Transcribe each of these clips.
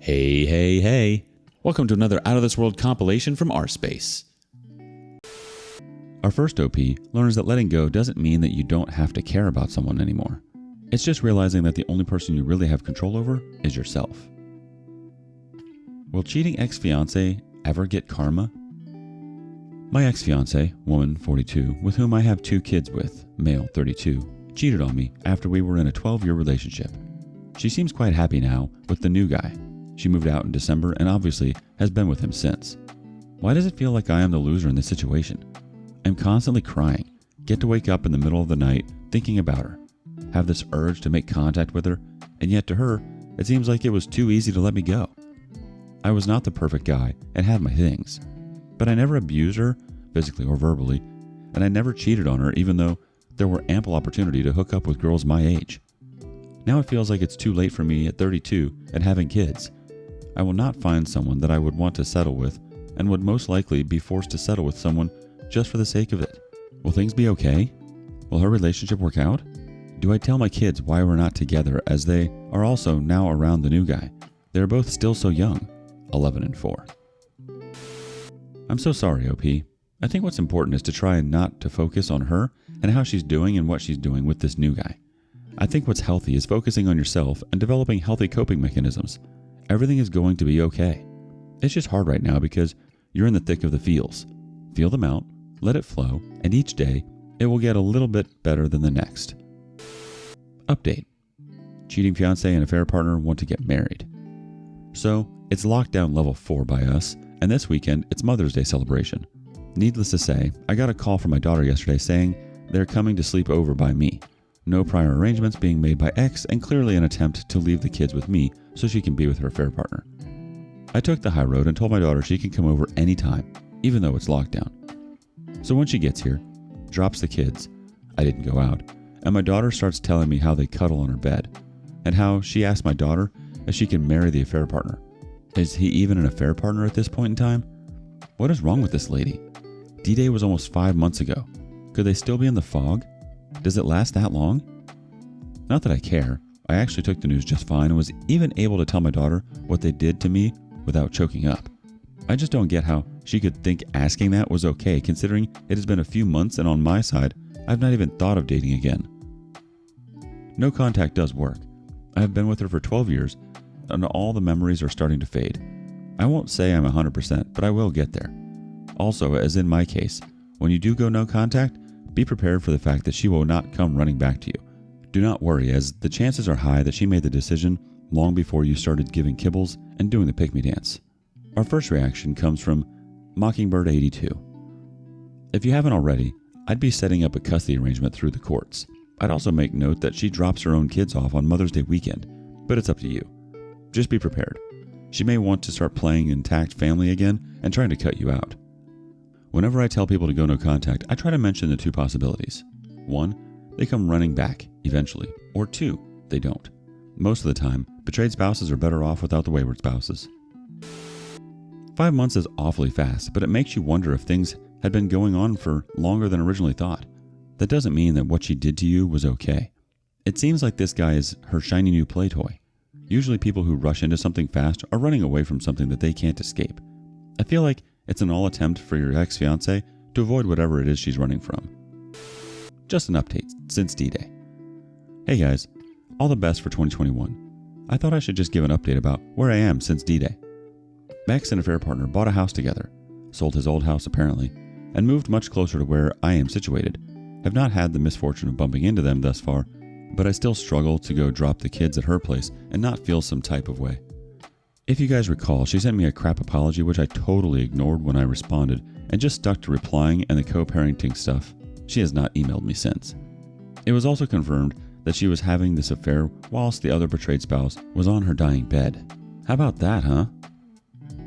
Hey, hey, hey. Welcome to another Out of This World compilation from rSpace. Our first OP learns that letting go doesn't mean that you don't have to care about someone anymore. It's just realizing that the only person you really have control over is yourself. Will cheating ex-fiancé ever get karma? My ex-fiancé, woman 42, with whom I have 2 kids with, male 32, cheated on me after we were in a 12-year relationship. She seems quite happy now with the new guy. She moved out in December and obviously has been with him since. Why does it feel like I am the loser in this situation? I'm constantly crying, get to wake up in the middle of the night thinking about her, have this urge to make contact with her, and yet to her, it seems like it was too easy to let me go. I was not the perfect guy and had my things, but I never abused her, physically or verbally, and I never cheated on her even though there were ample opportunity to hook up with girls my age. Now it feels like it's too late for me at 32 and having kids. I will not find someone that I would want to settle with and would most likely be forced to settle with someone just for the sake of it. Will things be okay? Will her relationship work out? Do I tell my kids why we're not together as they are also now around the new guy? They are both still so young, 11 and 4. I'm so sorry, OP. I think what's important is to try not to focus on her and how she's doing and what she's doing with this new guy. I think what's healthy is focusing on yourself and developing healthy coping mechanisms. Everything is going to be okay. It's just hard right now because you're in the thick of the feels. Feel them out, let it flow, and each day it will get a little bit better than the next. Update. Cheating fiancé and affair partner want to get married. So, it's lockdown level 4 by us, and this weekend it's Mother's Day celebration. Needless to say, I got a call from my daughter yesterday saying they're coming to sleep over by me. No prior arrangements being made by ex, and clearly an attempt to leave the kids with me so she can be with her affair partner. I took the high road and told my daughter she can come over anytime, even though it's lockdown. So when she gets here, drops the kids, I didn't go out, and my daughter starts telling me how they cuddle on her bed, and how she asked my daughter if she can marry the affair partner. Is he even an affair partner at this point in time? What is wrong with this lady? D-Day was almost 5 months ago. Could they still be in the fog? Does it last that long? Not that I care. I actually took the news just fine and was even able to tell my daughter what they did to me without choking up. I just don't get how she could think asking that was okay considering it has been a few months and on my side, I've not even thought of dating again. No contact does work. I have been with her for 12 years and all the memories are starting to fade. I won't say I'm 100%, but I will get there. Also, as in my case, when you do go no contact, be prepared for the fact that she will not come running back to you. Do not worry, as the chances are high that she made the decision long before you started giving kibbles and doing the pick-me dance. Our first reaction comes from Mockingbird82. If you haven't already, I'd be setting up a custody arrangement through the courts. I'd also make note that she drops her own kids off on Mother's Day weekend, but it's up to you. Just be prepared. She may want to start playing intact family again and trying to cut you out. Whenever I tell people to go no contact, I try to mention the 2 possibilities. 1, they come running back, eventually. Or 2, they don't. Most of the time, betrayed spouses are better off without the wayward spouses. 5 months is awfully fast, but it makes you wonder if things had been going on for longer than originally thought. That doesn't mean that what she did to you was okay. It seems like this guy is her shiny new play toy. Usually people who rush into something fast are running away from something that they can't escape. I feel like it's an all attempt for your ex-fiancé to avoid whatever it is she's running from. Just an update since D-Day. Hey guys, all the best for 2021. I thought I should just give an update about where I am since D-Day. Max and affair partner bought a house together, sold his old house apparently, and moved much closer to where I am situated. Have not had the misfortune of bumping into them thus far, but I still struggle to go drop the kids at her place and not feel some type of way. If you guys recall, she sent me a crap apology which I totally ignored when I responded and just stuck to replying and the co-parenting stuff. She has not emailed me since. It was also confirmed that she was having this affair whilst the other betrayed spouse was on her dying bed. How about that, huh?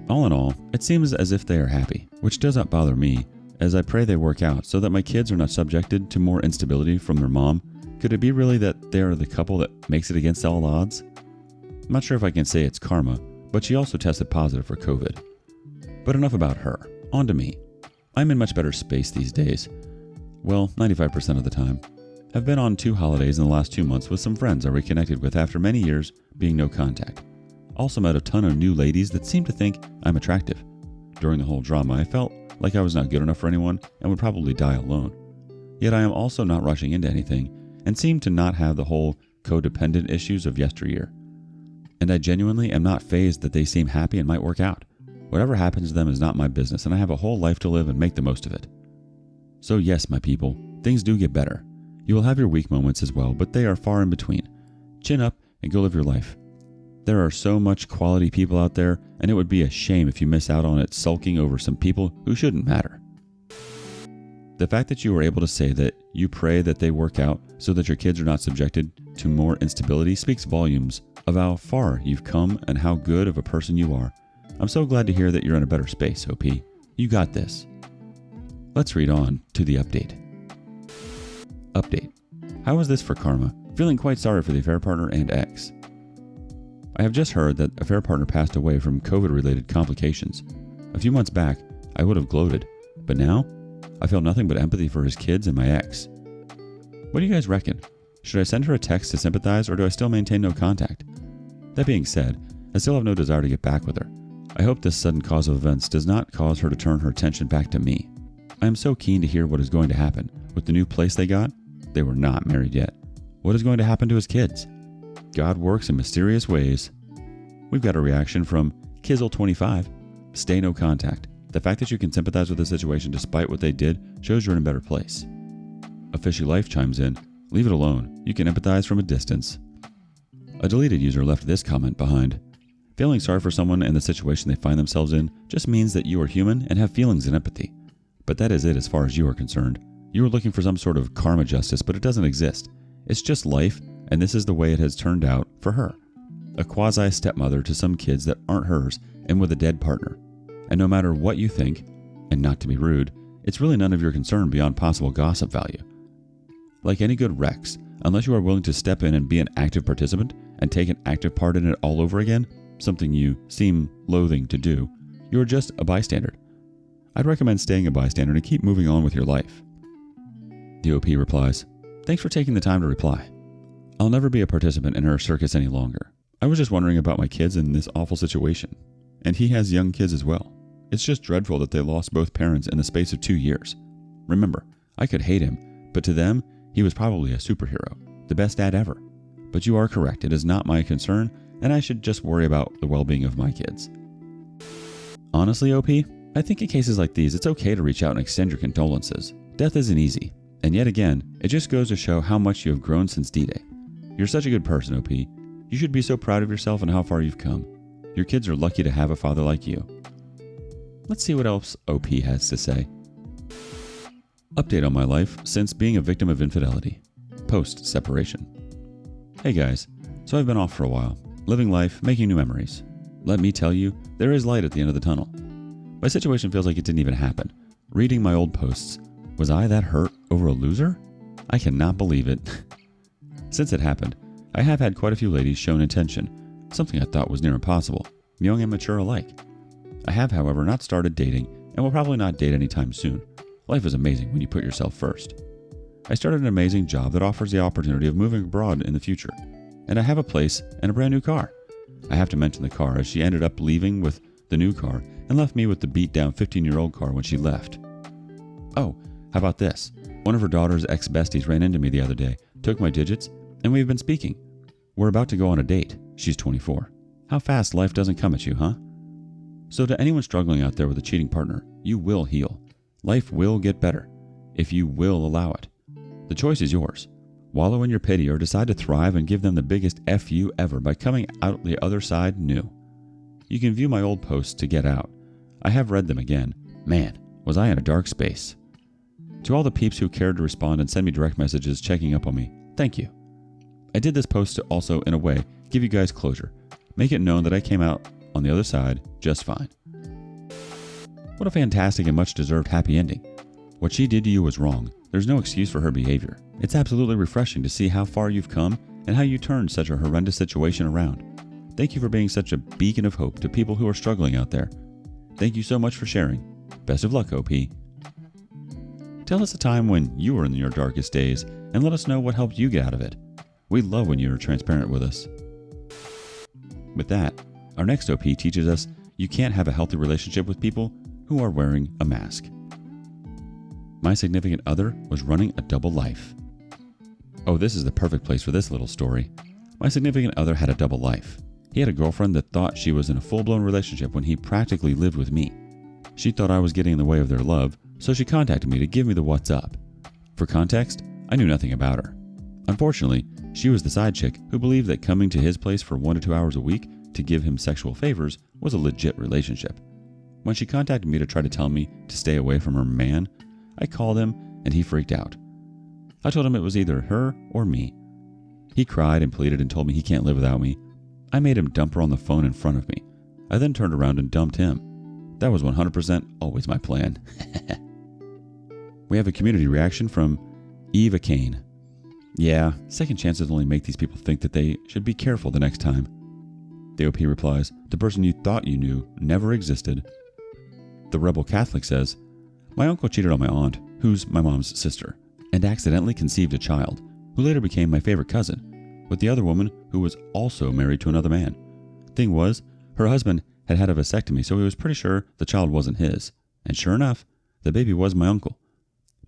All in all, it seems as if they are happy, which does not bother me, as I pray they work out so that my kids are not subjected to more instability from their mom. Could it be really that they are the couple that makes it against all odds? I'm not sure if I can say it's karma, but she also tested positive for COVID. But enough about her. On to me. I'm in much better space these days. Well, 95% of the time. I've been on 2 holidays in the last 2 months with some friends I reconnected with after many years being no contact. Also met a ton of new ladies that seem to think I'm attractive. During the whole drama, I felt like I was not good enough for anyone and would probably die alone. Yet I am also not rushing into anything and seem to not have the whole codependent issues of yesteryear. And I genuinely am not fazed that they seem happy and might work out. Whatever happens to them is not my business, and I have a whole life to live and make the most of it. So yes, my people, things do get better. You will have your weak moments as well, but they are far in between. Chin up and go live your life. There are so much quality people out there, and it would be a shame if you miss out on it sulking over some people who shouldn't matter. The fact that you were able to say that you pray that they work out so that your kids are not subjected to more instability speaks volumes of how far you've come and how good of a person you are. I'm so glad to hear that you're in a better space, OP. You got this. Let's read on to the update. Update. How is this for karma? Feeling quite sorry for the affair partner and ex. I have just heard that affair partner passed away from COVID-related complications. A few months back, I would have gloated, but now I feel nothing but empathy for his kids and my ex. What do you guys reckon? Should I send her a text to sympathize, or do I still maintain no contact? That being said, I still have no desire to get back with her. I hope this sudden cause of events does not cause her to turn her attention back to me. I am so keen to hear what is going to happen. With the new place they got, they were not married yet. What is going to happen to his kids? God works in mysterious ways. We've got a reaction from Kizzle25. Stay no contact. The fact that you can sympathize with the situation despite what they did shows you're in a better place. A Fishy Life chimes in. Leave it alone. You can empathize from a distance. A deleted user left this comment behind. Feeling sorry for someone and the situation they find themselves in just means that you are human and have feelings and empathy. But that is it as far as you are concerned. You are looking for some sort of karma justice, but it doesn't exist. It's just life, and this is the way it has turned out for her. A quasi-stepmother to some kids that aren't hers and with a dead partner. And no matter what you think, and not to be rude, it's really none of your concern beyond possible gossip value. Like any good Rex, unless you are willing to step in and be an active participant and take an active part in it all over again, something you seem loathing to do, you are just a bystander. I'd recommend staying a bystander and keep moving on with your life. The OP replies, Thanks for taking the time to reply. I'll never be a participant in her circus any longer. I was just wondering about my kids in this awful situation. And he has young kids as well. It's just dreadful that they lost both parents in the space of 2 years. Remember, I could hate him, but to them, he was probably a superhero, the best dad ever. But you are correct, it is not my concern, and I should just worry about the well-being of my kids. Honestly, OP, I think in cases like these, it's okay to reach out and extend your condolences. Death isn't easy, and yet again, it just goes to show how much you have grown since D-Day. You're such a good person, OP. You should be so proud of yourself and how far you've come. Your kids are lucky to have a father like you. Let's see what else OP has to say. Update on my life since being a victim of infidelity. Post-separation. Hey guys, so I've been off for a while, living life, making new memories. Let me tell you, there is light at the end of the tunnel. My situation feels like it didn't even happen. Reading my old posts, was I that hurt over a loser? I cannot believe it. Since it happened, I have had quite a few ladies shown intention, something I thought was near impossible, young and mature alike. I have, however, not started dating and will probably not date anytime soon. Life is amazing when you put yourself first. I started an amazing job that offers the opportunity of moving abroad in the future, and I have a place and a brand new car. I have to mention the car as she ended up leaving with the new car and left me with the beat-down 15-year-old car when she left. Oh, how about this? One of her daughter's ex-besties ran into me the other day, took my digits, and we've been speaking. We're about to go on a date. She's 24. How fast life doesn't come at you, huh? So to anyone struggling out there with a cheating partner, you will heal. Life will get better, if you will allow it. The choice is yours. Wallow in your pity or decide to thrive and give them the biggest F you ever by coming out the other side new. You can view my old posts to get out. I have read them again. Man, was I in a dark space. To all the peeps who cared to respond and send me direct messages checking up on me, thank you. I did this post to also, in a way, give you guys closure. Make it known that I came out on the other side just fine. What a fantastic and much-deserved happy ending. What she did to you was wrong. There's no excuse for her behavior. It's absolutely refreshing to see how far you've come and how you turned such a horrendous situation around. Thank you for being such a beacon of hope to people who are struggling out there. Thank you so much for sharing. Best of luck, OP. Tell us a time when you were in your darkest days and let us know what helped you get out of it. We love when you're transparent with us. With that, Our next OP teaches us you can't have a healthy relationship with people who are wearing a mask. My significant other was running a double life. Oh, this is the perfect place for this little story. My significant other had a double life. He had a girlfriend that thought she was in a full-blown relationship when he practically lived with me. She thought I was getting in the way of their love, so she contacted me to give me the what's up. For context, I knew nothing about her. Unfortunately, she was the side chick who believed that coming to his place for 1 to 2 hours a week to give him sexual favors was a legit relationship. When she contacted me to try to tell me to stay away from her man, I called him and he freaked out. I told him it was either her or me. He cried and pleaded and told me he can't live without me. I made him dump her on the phone in front of me. I then turned around and dumped him. That was 100% always my plan. We have a community reaction from Eva Kane. Yeah, second chances only make these people think that they should be careful the next time. The OP replies, the person you thought you knew never existed. The rebel Catholic says, my uncle cheated on my aunt, who's my mom's sister, and accidentally conceived a child, who later became my favorite cousin, with the other woman who was also married to another man. Thing was, her husband had had a vasectomy, so he was pretty sure the child wasn't his. And sure enough, the baby was my uncle.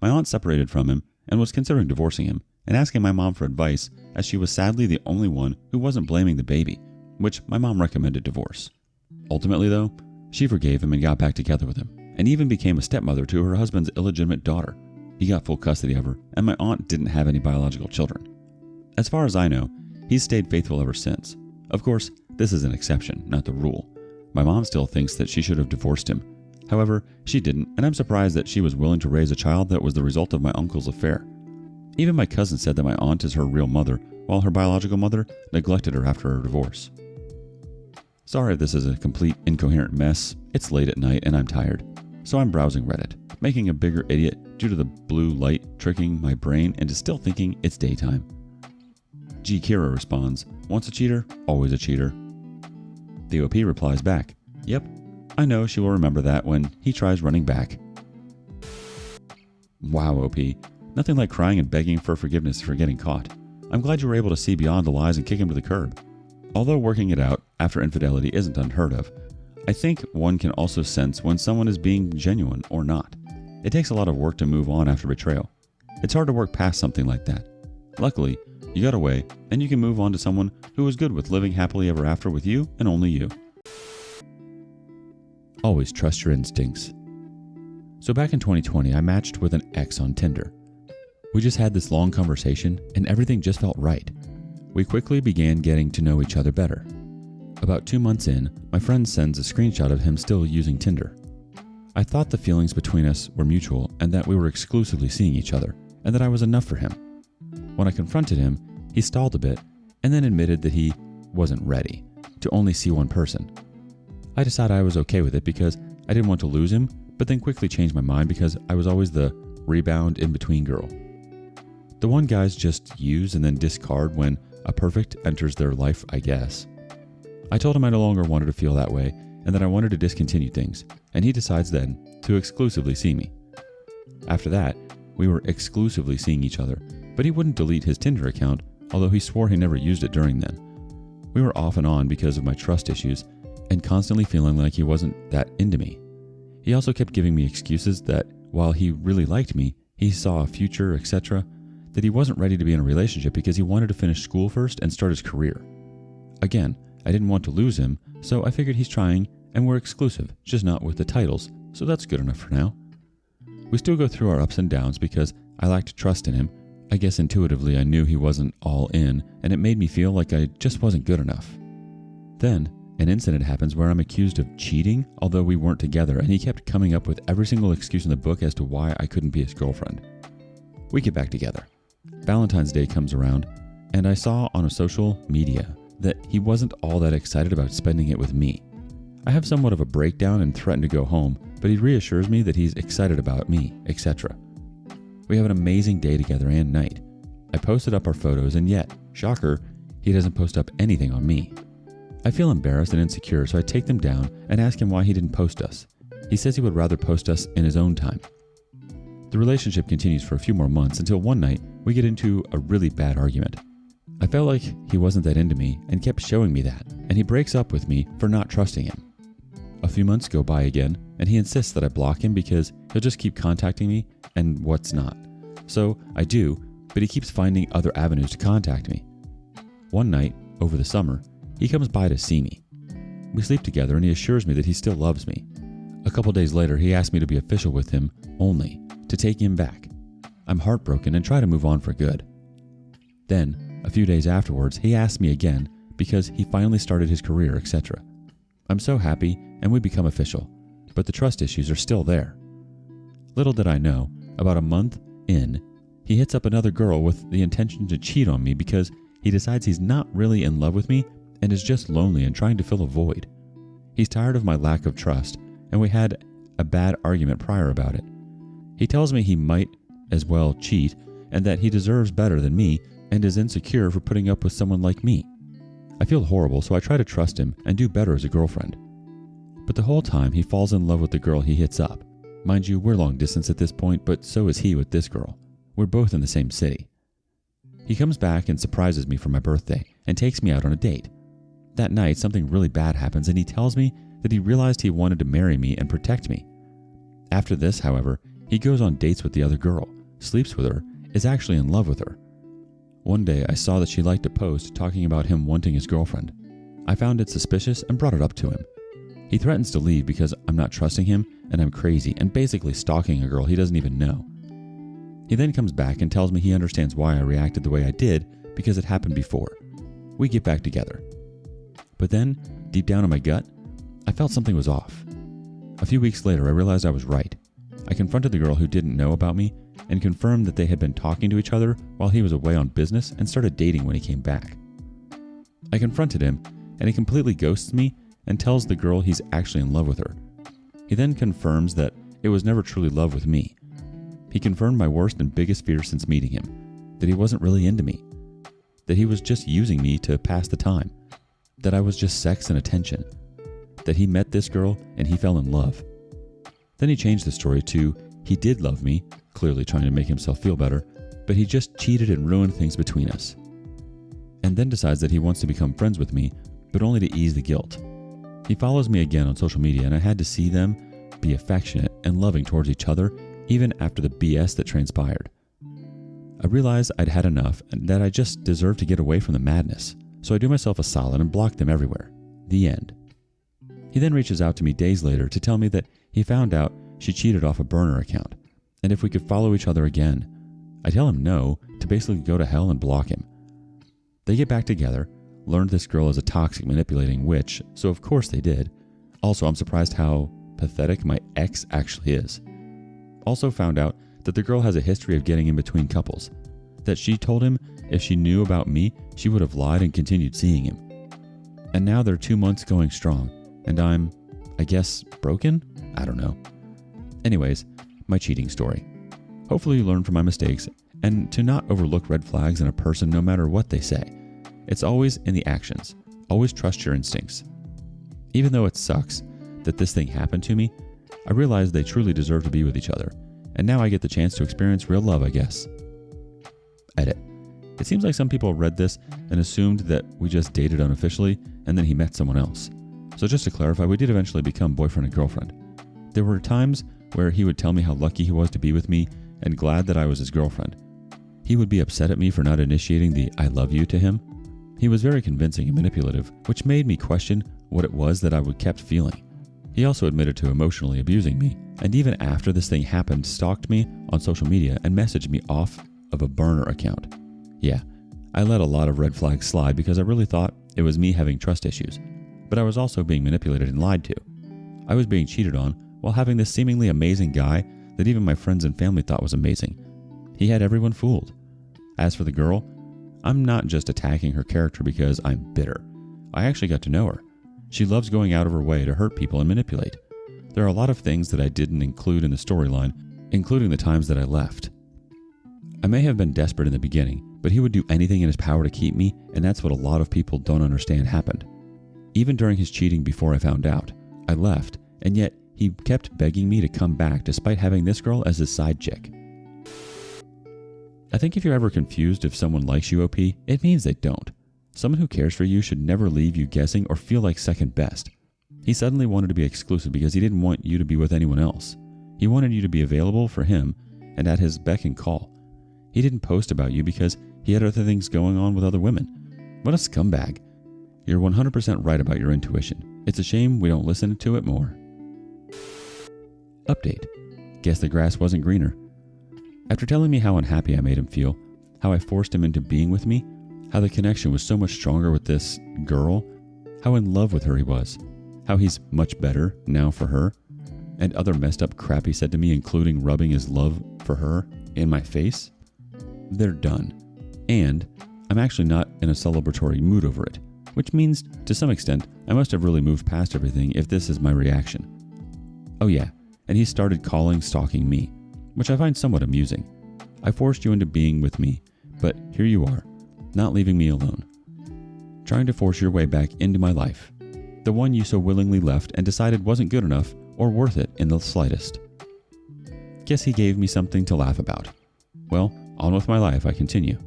My aunt separated from him and was considering divorcing him and asking my mom for advice, as she was sadly the only one who wasn't blaming the baby, which my mom recommended divorce. Ultimately, though, she forgave him and got back together with him, and even became a stepmother to her husband's illegitimate daughter. He got full custody of her, and my aunt didn't have any biological children. As far as I know, he's stayed faithful ever since. Of course, this is an exception, not the rule. My mom still thinks that she should have divorced him. However, she didn't, and I'm surprised that she was willing to raise a child that was the result of my uncle's affair. Even my cousin said that my aunt is her real mother, while her biological mother neglected her after her divorce. Sorry if this is a complete incoherent mess. It's late at night and I'm tired. So I'm browsing Reddit, making a bigger idiot due to the blue light tricking my brain into still thinking it's daytime. G. Kira responds, once a cheater, always a cheater. The OP replies back, yep, I know she will remember that when he tries running back. Wow, OP. Nothing like crying and begging for forgiveness for getting caught. I'm glad you were able to see beyond the lies and kick him to the curb. Although working it out after infidelity isn't unheard of, I think one can also sense when someone is being genuine or not. It takes a lot of work to move on after betrayal. It's hard to work past something like that. Luckily, you got away and you can move on to someone who is good with living happily ever after with you and only you. Always trust your instincts. So back in 2020, I matched with an ex on Tinder. We just had this long conversation and everything just felt right. We quickly began getting to know each other better. About 2 months in, my friend sends a screenshot of him still using Tinder. I thought the feelings between us were mutual and that we were exclusively seeing each other, and that I was enough for him. When I confronted him, he stalled a bit and then admitted that he wasn't ready to only see one person. I decided I was okay with it because I didn't want to lose him, but then quickly changed my mind because I was always the rebound in-between girl. The one guys just use and then discard when a perfect enters their life, I guess. I told him I no longer wanted to feel that way and that I wanted to discontinue things, and he decides then to exclusively see me. After that, we were exclusively seeing each other, but he wouldn't delete his Tinder account, although he swore he never used it during then. We were off and on because of my trust issues and constantly feeling like he wasn't that into me. He also kept giving me excuses that while he really liked me, he saw a future, etc., that he wasn't ready to be in a relationship because he wanted to finish school first and start his career. Again, I didn't want to lose him, so I figured he's trying and we're exclusive, just not with the titles, so that's good enough for now. We still go through our ups and downs because I lacked trust in him. I guess intuitively I knew he wasn't all in, and it made me feel like I just wasn't good enough. Then, an incident happens where I'm accused of cheating, although we weren't together, and he kept coming up with every single excuse in the book as to why I couldn't be his girlfriend. We get back together. Valentine's Day comes around, and I saw on a social media that he wasn't all that excited about spending it with me. I have somewhat of a breakdown and threaten to go home, but he reassures me that he's excited about me, etc. We have an amazing day together and night. I posted up our photos, and yet, shocker, he doesn't post up anything on me. I feel embarrassed and insecure, so I take them down and ask him why he didn't post us. He says he would rather post us in his own time. The relationship continues for a few more months until one night we get into a really bad argument. I felt like he wasn't that into me and kept showing me that, and he breaks up with me for not trusting him. A few months go by again, and he insists that I block him because he'll just keep contacting me and what's not. So I do, but he keeps finding other avenues to contact me. One night, over the summer, he comes by to see me. We sleep together and he assures me that he still loves me. A couple days later, he asked me to be official with him only, to take him back. I'm heartbroken and try to move on for good. Then, a few days afterwards, he asked me again because he finally started his career, etc. I'm so happy and we become official, but the trust issues are still there. Little did I know, about a month in, he hits up another girl with the intention to cheat on me because he decides he's not really in love with me and is just lonely and trying to fill a void. He's tired of my lack of trust, and we had a bad argument prior about it. He tells me he might as well cheat and that he deserves better than me and is insecure for putting up with someone like me. I feel horrible, so I try to trust him and do better as a girlfriend. But the whole time he falls in love with the girl he hits up. Mind you, we're long distance at this point, but so is he with this girl. We're both in the same city. He comes back and surprises me for my birthday and takes me out on a date. That night, something really bad happens and he tells me that he realized he wanted to marry me and protect me. After this, however, he goes on dates with the other girl, sleeps with her, is actually in love with her. One day, I saw that she liked a post talking about him wanting his girlfriend. I found it suspicious and brought it up to him. He threatens to leave because I'm not trusting him and I'm crazy and basically stalking a girl he doesn't even know. He then comes back and tells me he understands why I reacted the way I did because it happened before. We get back together. But then, deep down in my gut, I felt something was off. A few weeks later, I realized I was right. I confronted the girl who didn't know about me and confirmed that they had been talking to each other while he was away on business and started dating when he came back. I confronted him, and he completely ghosts me and tells the girl he's actually in love with her. He then confirms that it was never truly love with me. He confirmed my worst and biggest fear since meeting him, that he wasn't really into me, that he was just using me to pass the time, that I was just sex and attention, that he met this girl and he fell in love. Then he changed the story to he did love me, clearly trying to make himself feel better, but he just cheated and ruined things between us. And then decides that he wants to become friends with me, but only to ease the guilt. He follows me again on social media and I had to see them be affectionate and loving towards each other even after the BS that transpired. I realized I'd had enough and that I just deserved to get away from the madness, so I do myself a solid and block them everywhere. The end. He then reaches out to me days later to tell me that he found out she cheated off a burner account, and if we could follow each other again. I tell him no, to basically go to hell and block him. They get back together, learned this girl is a toxic manipulating witch, so of course they did. Also, I'm surprised how pathetic my ex actually is. Also found out that the girl has a history of getting in between couples, that she told him if she knew about me, she would have lied and continued seeing him. And now they're 2 months going strong, and I'm, I guess, broken? I don't know. Anyways, my cheating story. Hopefully you learn from my mistakes and to not overlook red flags in a person no matter what they say. It's always in the actions. Always trust your instincts. Even though it sucks that this thing happened to me, I realized they truly deserve to be with each other, and now I get the chance to experience real love, I guess. Edit. It seems like some people read this and assumed that we just dated unofficially and then he met someone else. So just to clarify, we did eventually become boyfriend and girlfriend. There were times where he would tell me how lucky he was to be with me and glad that I was his girlfriend. He would be upset at me for not initiating the I love you to him. He was very convincing and manipulative, which made me question what it was that I would kept feeling. He also admitted to emotionally abusing me, and even after this thing happened, stalked me on social media and messaged me off of a burner account. Yeah, I let a lot of red flags slide because I really thought it was me having trust issues, but I was also being manipulated and lied to. I was being cheated on while having this seemingly amazing guy that even my friends and family thought was amazing. He had everyone fooled. As for the girl, I'm not just attacking her character because I'm bitter. I actually got to know her. She loves going out of her way to hurt people and manipulate. There are a lot of things that I didn't include in the storyline, including the times that I left. I may have been desperate in the beginning, but he would do anything in his power to keep me, and that's what a lot of people don't understand happened. Even during his cheating before I found out, I left, and yet he kept begging me to come back despite having this girl as his side chick. I think if you're ever confused if someone likes you, OP, it means they don't. Someone who cares for you should never leave you guessing or feel like second best. He suddenly wanted to be exclusive because he didn't want you to be with anyone else. He wanted you to be available for him and at his beck and call. He didn't post about you because he had other things going on with other women. What a scumbag. You're 100% right about your intuition. It's a shame we don't listen to it more. Update. Guess the grass wasn't greener. After telling me how unhappy I made him feel, how I forced him into being with me, how the connection was so much stronger with this girl, how in love with her he was, how he's much better now for her, and other messed up crap he said to me, including rubbing his love for her in my face, they're done. And I'm actually not in a celebratory mood over it, which means, to some extent, I must have really moved past everything if this is my reaction. Oh yeah, and he started stalking me, which I find somewhat amusing. I forced you into being with me, but here you are, not leaving me alone. Trying to force your way back into my life. The one you so willingly left and decided wasn't good enough or worth it in the slightest. Guess he gave me something to laugh about. Well, on with my life, I continue.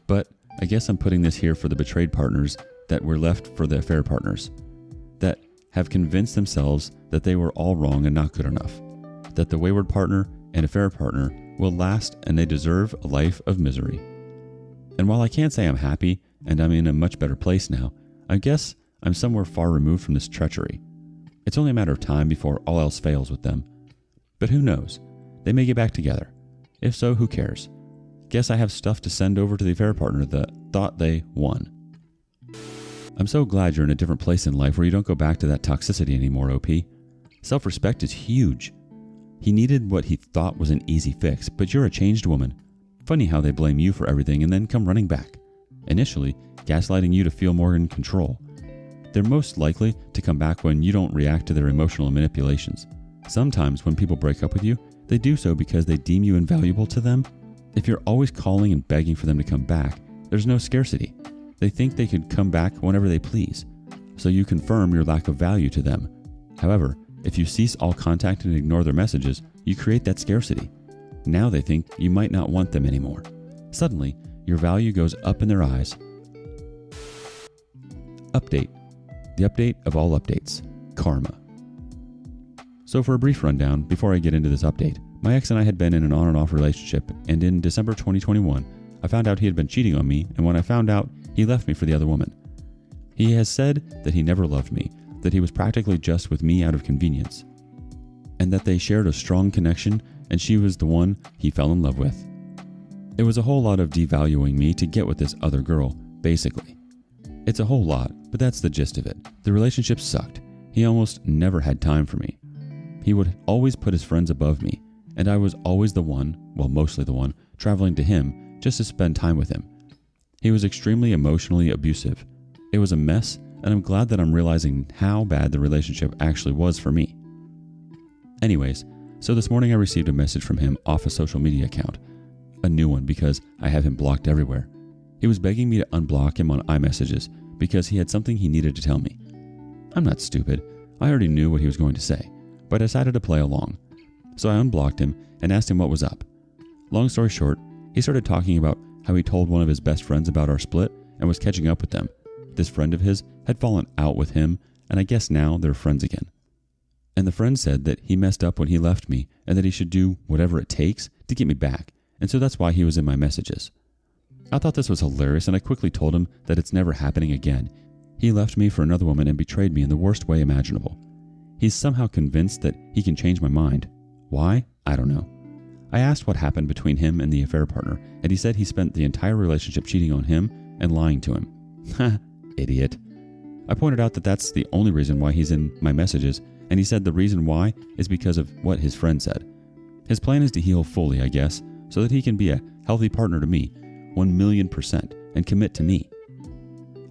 But I guess I'm putting this here for the betrayed partners that were left for the affair partners, that have convinced themselves that they were all wrong and not good enough, that the wayward partner and affair partner will last and they deserve a life of misery. And while I can't say I'm happy and I'm in a much better place now, I guess I'm somewhere far removed from this treachery. It's only a matter of time before all else fails with them. But who knows? They may get back together. If so, who cares? Guess I have stuff to send over to the affair partner that thought they won. I'm so glad you're in a different place in life where you don't go back to that toxicity anymore, OP. Self-respect is huge. He needed what he thought was an easy fix, but you're a changed woman. Funny how they blame you for everything and then come running back. Initially, gaslighting you to feel more in control. They're most likely to come back when you don't react to their emotional manipulations. Sometimes when people break up with you, they do so because they deem you invaluable to them. If you're always calling and begging for them to come back, there's no scarcity. They think they could come back whenever they please, so you confirm your lack of value to them. However, if you cease all contact and ignore their messages, you create that scarcity. Now they think you might not want them anymore. Suddenly, your value goes up in their eyes. Update. The update of all updates. Karma. So for a brief rundown, before I get into this update, my ex and I had been in an on and off relationship, and in December 2021, I found out he had been cheating on me, and when I found out, he left me for the other woman. He has said that he never loved me, that he was practically just with me out of convenience, and that they shared a strong connection and she was the one he fell in love with. It was a whole lot of devaluing me to get with this other girl, basically. It's a whole lot, but that's the gist of it. The relationship sucked. He almost never had time for me. He would always put his friends above me, and I was always the one, well mostly the one, traveling to him just to spend time with him. He was extremely emotionally abusive. It was a mess, and I'm glad that I'm realizing how bad the relationship actually was for me. Anyways, so this morning I received a message from him off a social media account. A new one because I have him blocked everywhere. He was begging me to unblock him on iMessages because he had something he needed to tell me. I'm not stupid. I already knew what he was going to say, but I decided to play along. So I unblocked him and asked him what was up. Long story short, he started talking about how he told one of his best friends about our split and was catching up with them. This friend of his had fallen out with him, and I guess now they're friends again. And the friend said that he messed up when he left me and that he should do whatever it takes to get me back, and so that's why he was in my messages. I thought this was hilarious, and I quickly told him that it's never happening again. He left me for another woman and betrayed me in the worst way imaginable. He's somehow convinced that he can change my mind. Why? I don't know. I asked what happened between him and the affair partner, and he said he spent the entire relationship cheating on him and lying to him. Ha, idiot. I pointed out that that's the only reason why he's in my messages, and he said the reason why is because of what his friend said. His plan is to heal fully, I guess, so that he can be a healthy partner to me, 1,000,000%, and commit to me.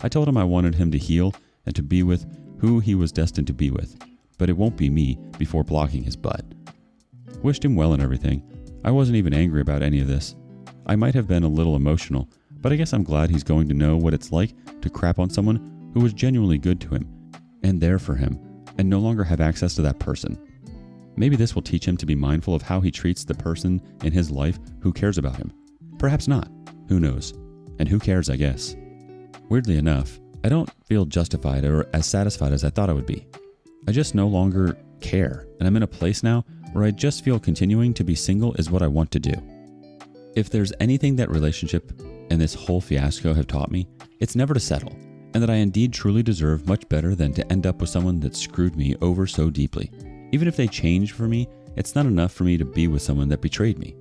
I told him I wanted him to heal and to be with who he was destined to be with, but it won't be me before blocking his butt. Wished him well and everything. I wasn't even angry about any of this. I might have been a little emotional, but I guess I'm glad he's going to know what it's like to crap on someone who was genuinely good to him and there for him, and no longer have access to that person. Maybe this will teach him to be mindful of how he treats the person in his life who cares about him. Perhaps not. Who knows? And who cares, I guess. Weirdly enough, I don't feel justified or as satisfied as I thought I would be. I just no longer care, and I'm in a place now where I just feel continuing to be single is what I want to do. If there's anything that relationship and this whole fiasco have taught me, it's never to settle, and that I indeed truly deserve much better than to end up with someone that screwed me over so deeply. Even if they change for me, it's not enough for me to be with someone that betrayed me.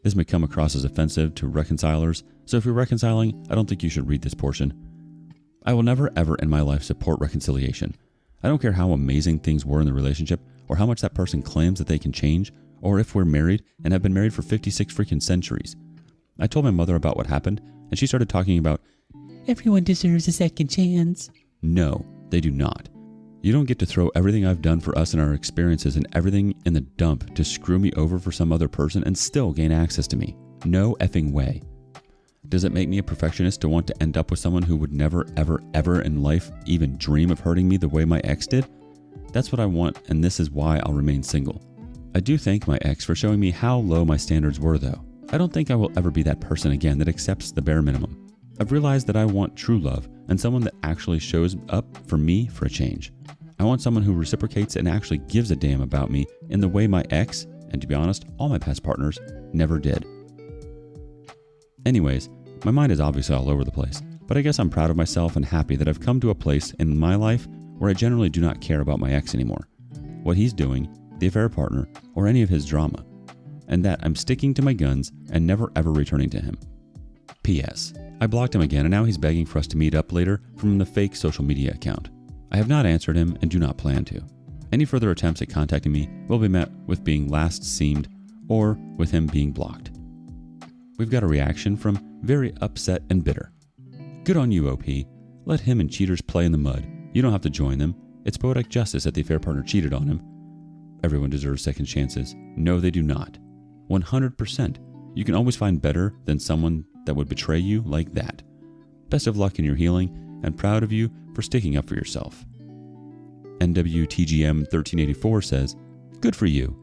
This may come across as offensive to reconcilers, so if you're reconciling, I don't think you should read this portion. I will never ever in my life support reconciliation. I don't care how amazing things were in the relationship, or how much that person claims that they can change, or if we're married and have been married for 56 freaking centuries. I told my mother about what happened, and she started talking about, everyone deserves a second chance. No, they do not. You don't get to throw everything I've done for us and our experiences and everything in the dump to screw me over for some other person and still gain access to me. No effing way. Does it make me a perfectionist to want to end up with someone who would never, ever, ever in life even dream of hurting me the way my ex did? That's what I want, and this is why I'll remain single. I do thank my ex for showing me how low my standards were, though. I don't think I will ever be that person again that accepts the bare minimum. I've realized that I want true love and someone that actually shows up for me for a change. I want someone who reciprocates and actually gives a damn about me in the way my ex, and to be honest, all my past partners, never did. Anyways, my mind is obviously all over the place, but I guess I'm proud of myself and happy that I've come to a place in my life where I generally do not care about my ex anymore, what he's doing, the affair partner, or any of his drama, and that I'm sticking to my guns and never ever returning to him. P.S. I blocked him again and now he's begging for us to meet up later from the fake social media account. I have not answered him and do not plan to. Any further attempts at contacting me will be met with being last seen or with him being blocked. We've got a reaction from very upset and bitter. Good on you, OP. Let him and cheaters play in the mud. You don't have to join them. It's poetic justice that the affair partner cheated on him. Everyone deserves second chances. No, they do not. 100%. You can always find better than someone that would betray you like that. Best of luck in your healing and proud of you for sticking up for yourself. NWTGM 1384 says, good for you.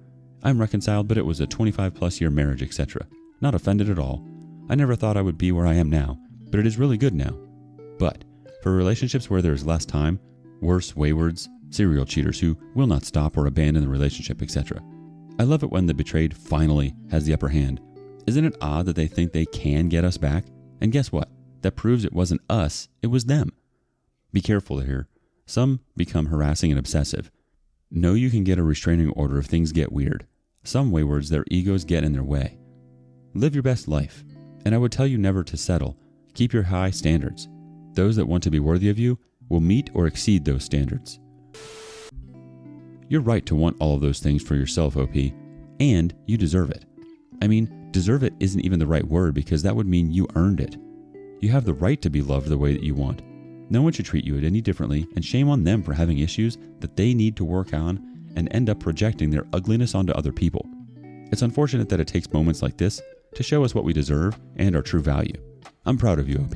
I'm reconciled, but it was a 25 plus year marriage, etc. Not offended at all. I never thought I would be where I am now, but it is really good now. But for relationships where there is less time, worse waywards, serial cheaters who will not stop or abandon the relationship, etc. I love it when the betrayed finally has the upper hand. Isn't it odd that they think they can get us back? And guess what? That proves it wasn't us, it was them. Be careful here. Some become harassing and obsessive. Know you can get a restraining order if things get weird. Some waywards, their egos get in their way. Live your best life. And I would tell you never to settle. Keep your high standards. Those that want to be worthy of you will meet or exceed those standards. You're right to want all of those things for yourself, OP, and you deserve it. I mean, deserve it isn't even the right word because that would mean you earned it. You have the right to be loved the way that you want. No one should treat you any differently, and shame on them for having issues that they need to work on and end up projecting their ugliness onto other people. It's unfortunate that it takes moments like this to show us what we deserve and our true value. I'm proud of you, OP.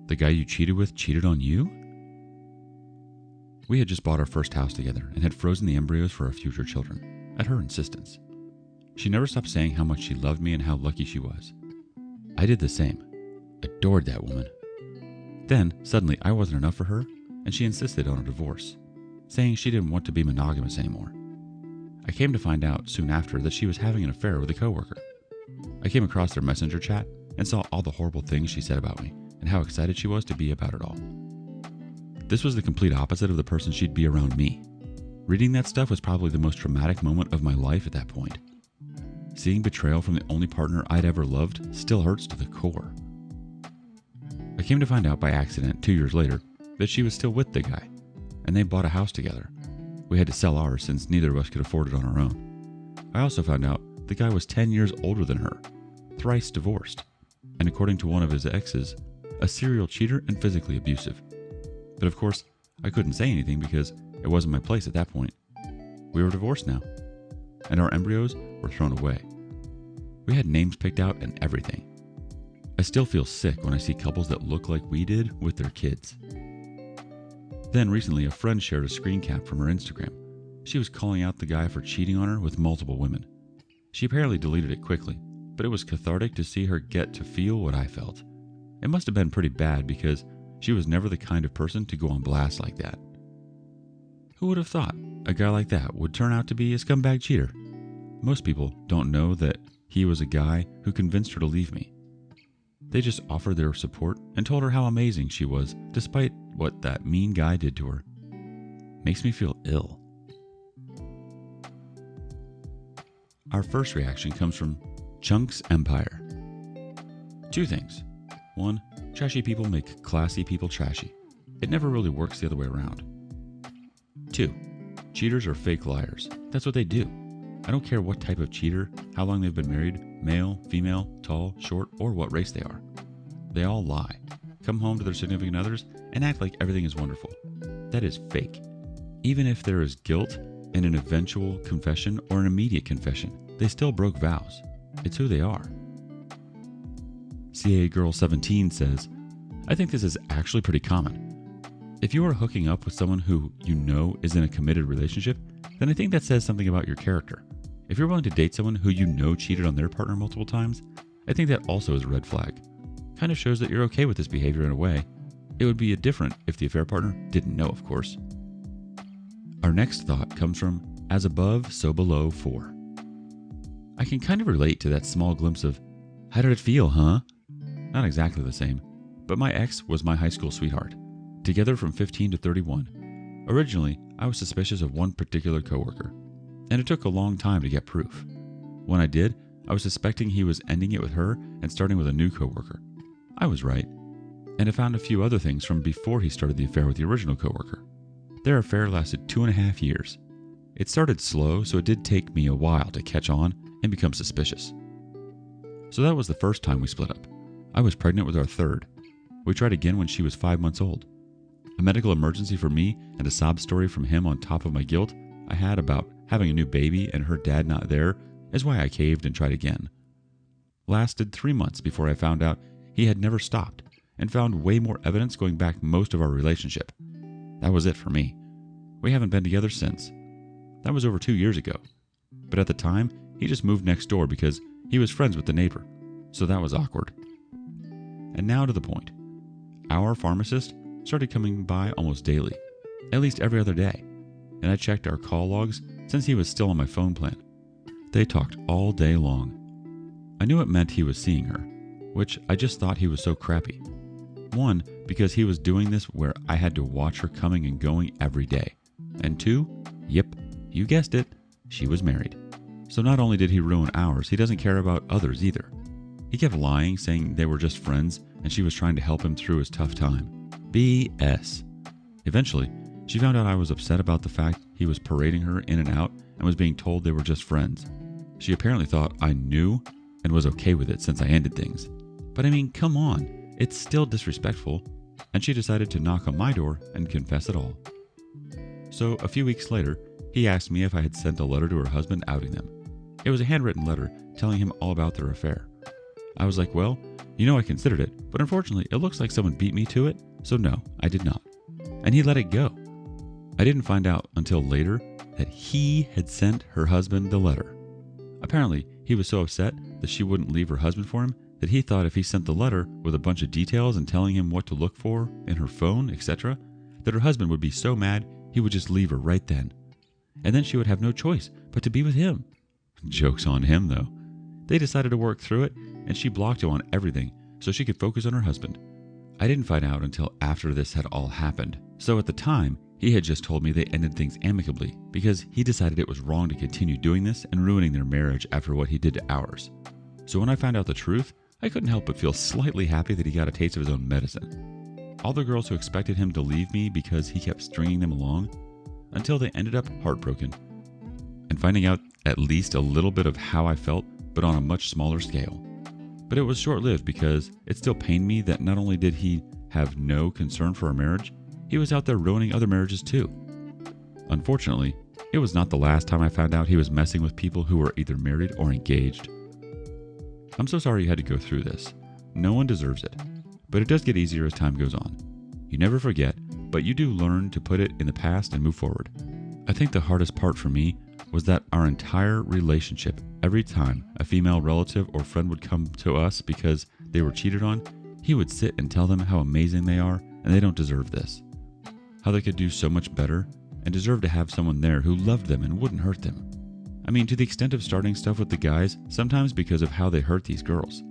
The guy you cheated with cheated on you? We had just bought our first house together and had frozen the embryos for our future children, at her insistence. She never stopped saying how much she loved me and how lucky she was. I did the same. Adored that woman. Then, suddenly, I wasn't enough for her, and she insisted on a divorce, saying she didn't want to be monogamous anymore. I came to find out soon after that she was having an affair with a coworker. I came across their messenger chat and saw all the horrible things she said about me and how excited she was to be about it all. This was the complete opposite of the person she'd be around me. Reading that stuff was probably the most traumatic moment of my life at that point. Seeing betrayal from the only partner I'd ever loved still hurts to the core. I came to find out by accident 2 years later that she was still with the guy, and they bought a house together. We had to sell ours since neither of us could afford it on our own. I also found out the guy was 10 years older than her, thrice divorced, and according to one of his exes, a serial cheater and physically abusive. But of course, I couldn't say anything because it wasn't my place at that point. We were divorced now, and our embryos were thrown away. We had names picked out and everything. I still feel sick when I see couples that look like we did with their kids. Then recently, a friend shared a screen cap from her Instagram. She was calling out the guy for cheating on her with multiple women. She apparently deleted it quickly, but it was cathartic to see her get to feel what I felt. It must have been pretty bad because she was never the kind of person to go on blast like that. Who would have thought a guy like that would turn out to be a scumbag cheater? Most people don't know that he was a guy who convinced her to leave me. They just offered their support and told her how amazing she was despite what that mean guy did to her. Makes me feel ill. Our first reaction comes from Chunk's Empire. Two things. One, trashy people make classy people trashy. It never really works the other way around. Two, cheaters are fake liars. That's what they do. I don't care what type of cheater, how long they've been married, male, female, tall, short, or what race they are. They all lie, come home to their significant others, and act like everything is wonderful. That is fake. Even if there is guilt and an eventual confession or an immediate confession, they still broke vows. It's who they are. CA Girl 17 says, I think this is actually pretty common. If you are hooking up with someone who you know is in a committed relationship, then I think that says something about your character. If you're willing to date someone who you know cheated on their partner multiple times, I think that also is a red flag. Kind of shows that you're okay with this behavior in a way. It would be different if the affair partner didn't know, of course. Our next thought comes from As Above, So Below 4. I can kind of relate to that small glimpse of, how did it feel, huh? Not exactly the same, but my ex was my high school sweetheart, together from 15 to 31. Originally, I was suspicious of one particular coworker, and it took a long time to get proof. When I did, I was suspecting he was ending it with her and starting with a new coworker. I was right, and I found a few other things from before he started the affair with the original coworker. Their affair lasted 2.5 years. It started slow, so it did take me a while to catch on and become suspicious. So that was the first time we split up. I was pregnant with our third. We tried again when she was 5 months old. A medical emergency for me and a sob story from him on top of my guilt I had about having a new baby and her dad not there is why I caved and tried again. Lasted 3 months before I found out he had never stopped and found way more evidence going back most of our relationship. That was it for me. We haven't been together since. That was over 2 years ago. But at the time, he just moved next door because he was friends with the neighbor. So that was awkward. And now to the point. Our pharmacist started coming by almost daily, at least every other day, and I checked our call logs since he was still on my phone plan. They talked all day long. I knew it meant he was seeing her, which I just thought he was so crappy. One, because he was doing this where I had to watch her coming and going every day. And two, yep, you guessed it, she was married. So not only did he ruin ours, he doesn't care about others either. He kept lying, saying they were just friends and she was trying to help him through his tough time. BS. Eventually, she found out I was upset about the fact he was parading her in and out and was being told they were just friends. She apparently thought I knew and was okay with it since I ended things. But I mean, come on, it's still disrespectful, and she decided to knock on my door and confess it all. So a few weeks later, he asked me if I had sent a letter to her husband outing them. It was a handwritten letter telling him all about their affair. I was like, well, I considered it, but unfortunately it looks like someone beat me to it, so no, I did not. And he let it go. I didn't find out until later that he had sent her husband the letter. Apparently, he was so upset that she wouldn't leave her husband for him that he thought if he sent the letter with a bunch of details and telling him what to look for in her phone, etc., that her husband would be so mad he would just leave her right then. And then she would have no choice but to be with him. Joke's on him, though. They decided to work through it, and she blocked him on everything so she could focus on her husband. I didn't find out until after this had all happened, so at the time, he had just told me they ended things amicably because he decided it was wrong to continue doing this and ruining their marriage after what he did to ours. So when I found out the truth, I couldn't help but feel slightly happy that he got a taste of his own medicine. All the girls who expected him to leave me because he kept stringing them along, until they ended up heartbroken. And finding out at least a little bit of how I felt, but on a much smaller scale. But it was short-lived because it still pained me that not only did he have no concern for our marriage, he was out there ruining other marriages too. Unfortunately, it was not the last time I found out he was messing with people who were either married or engaged. I'm so sorry you had to go through this. No one deserves it. But it does get easier as time goes on. You never forget, but you do learn to put it in the past and move forward. I think the hardest part for me was that our entire relationship, every time a female relative or friend would come to us because they were cheated on, he would sit and tell them how amazing they are and they don't deserve this. How they could do so much better and deserve to have someone there who loved them and wouldn't hurt them. I mean, to the extent of starting stuff with the guys, sometimes because of how they hurt these girls.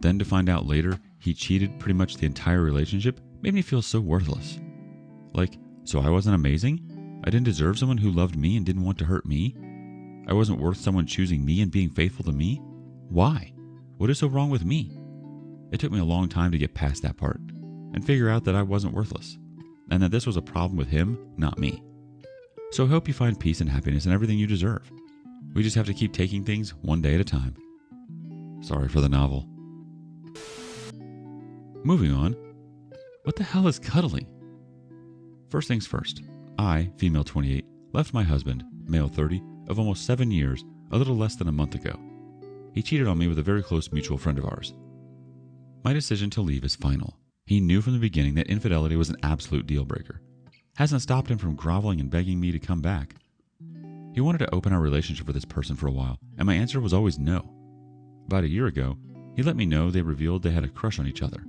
Then to find out later he cheated pretty much the entire relationship made me feel so worthless. Like, so I wasn't amazing? I didn't deserve someone who loved me and didn't want to hurt me? I wasn't worth someone choosing me and being faithful to me? Why? What is so wrong with me? It took me a long time to get past that part and figure out that I wasn't worthless and that this was a problem with him, not me. So I hope you find peace and happiness in everything you deserve. We just have to keep taking things one day at a time. Sorry for the novel. Moving on. What the hell is cuddling? First things first. I, female 28, left my husband, male 30, of almost 7 years, a little less than a month ago. He cheated on me with a very close mutual friend of ours. My decision to leave is final. He knew from the beginning that infidelity was an absolute deal breaker. Hasn't stopped him from groveling and begging me to come back. He wanted to open our relationship with this person for a while, and my answer was always no. About a year ago, he let me know they revealed they had a crush on each other.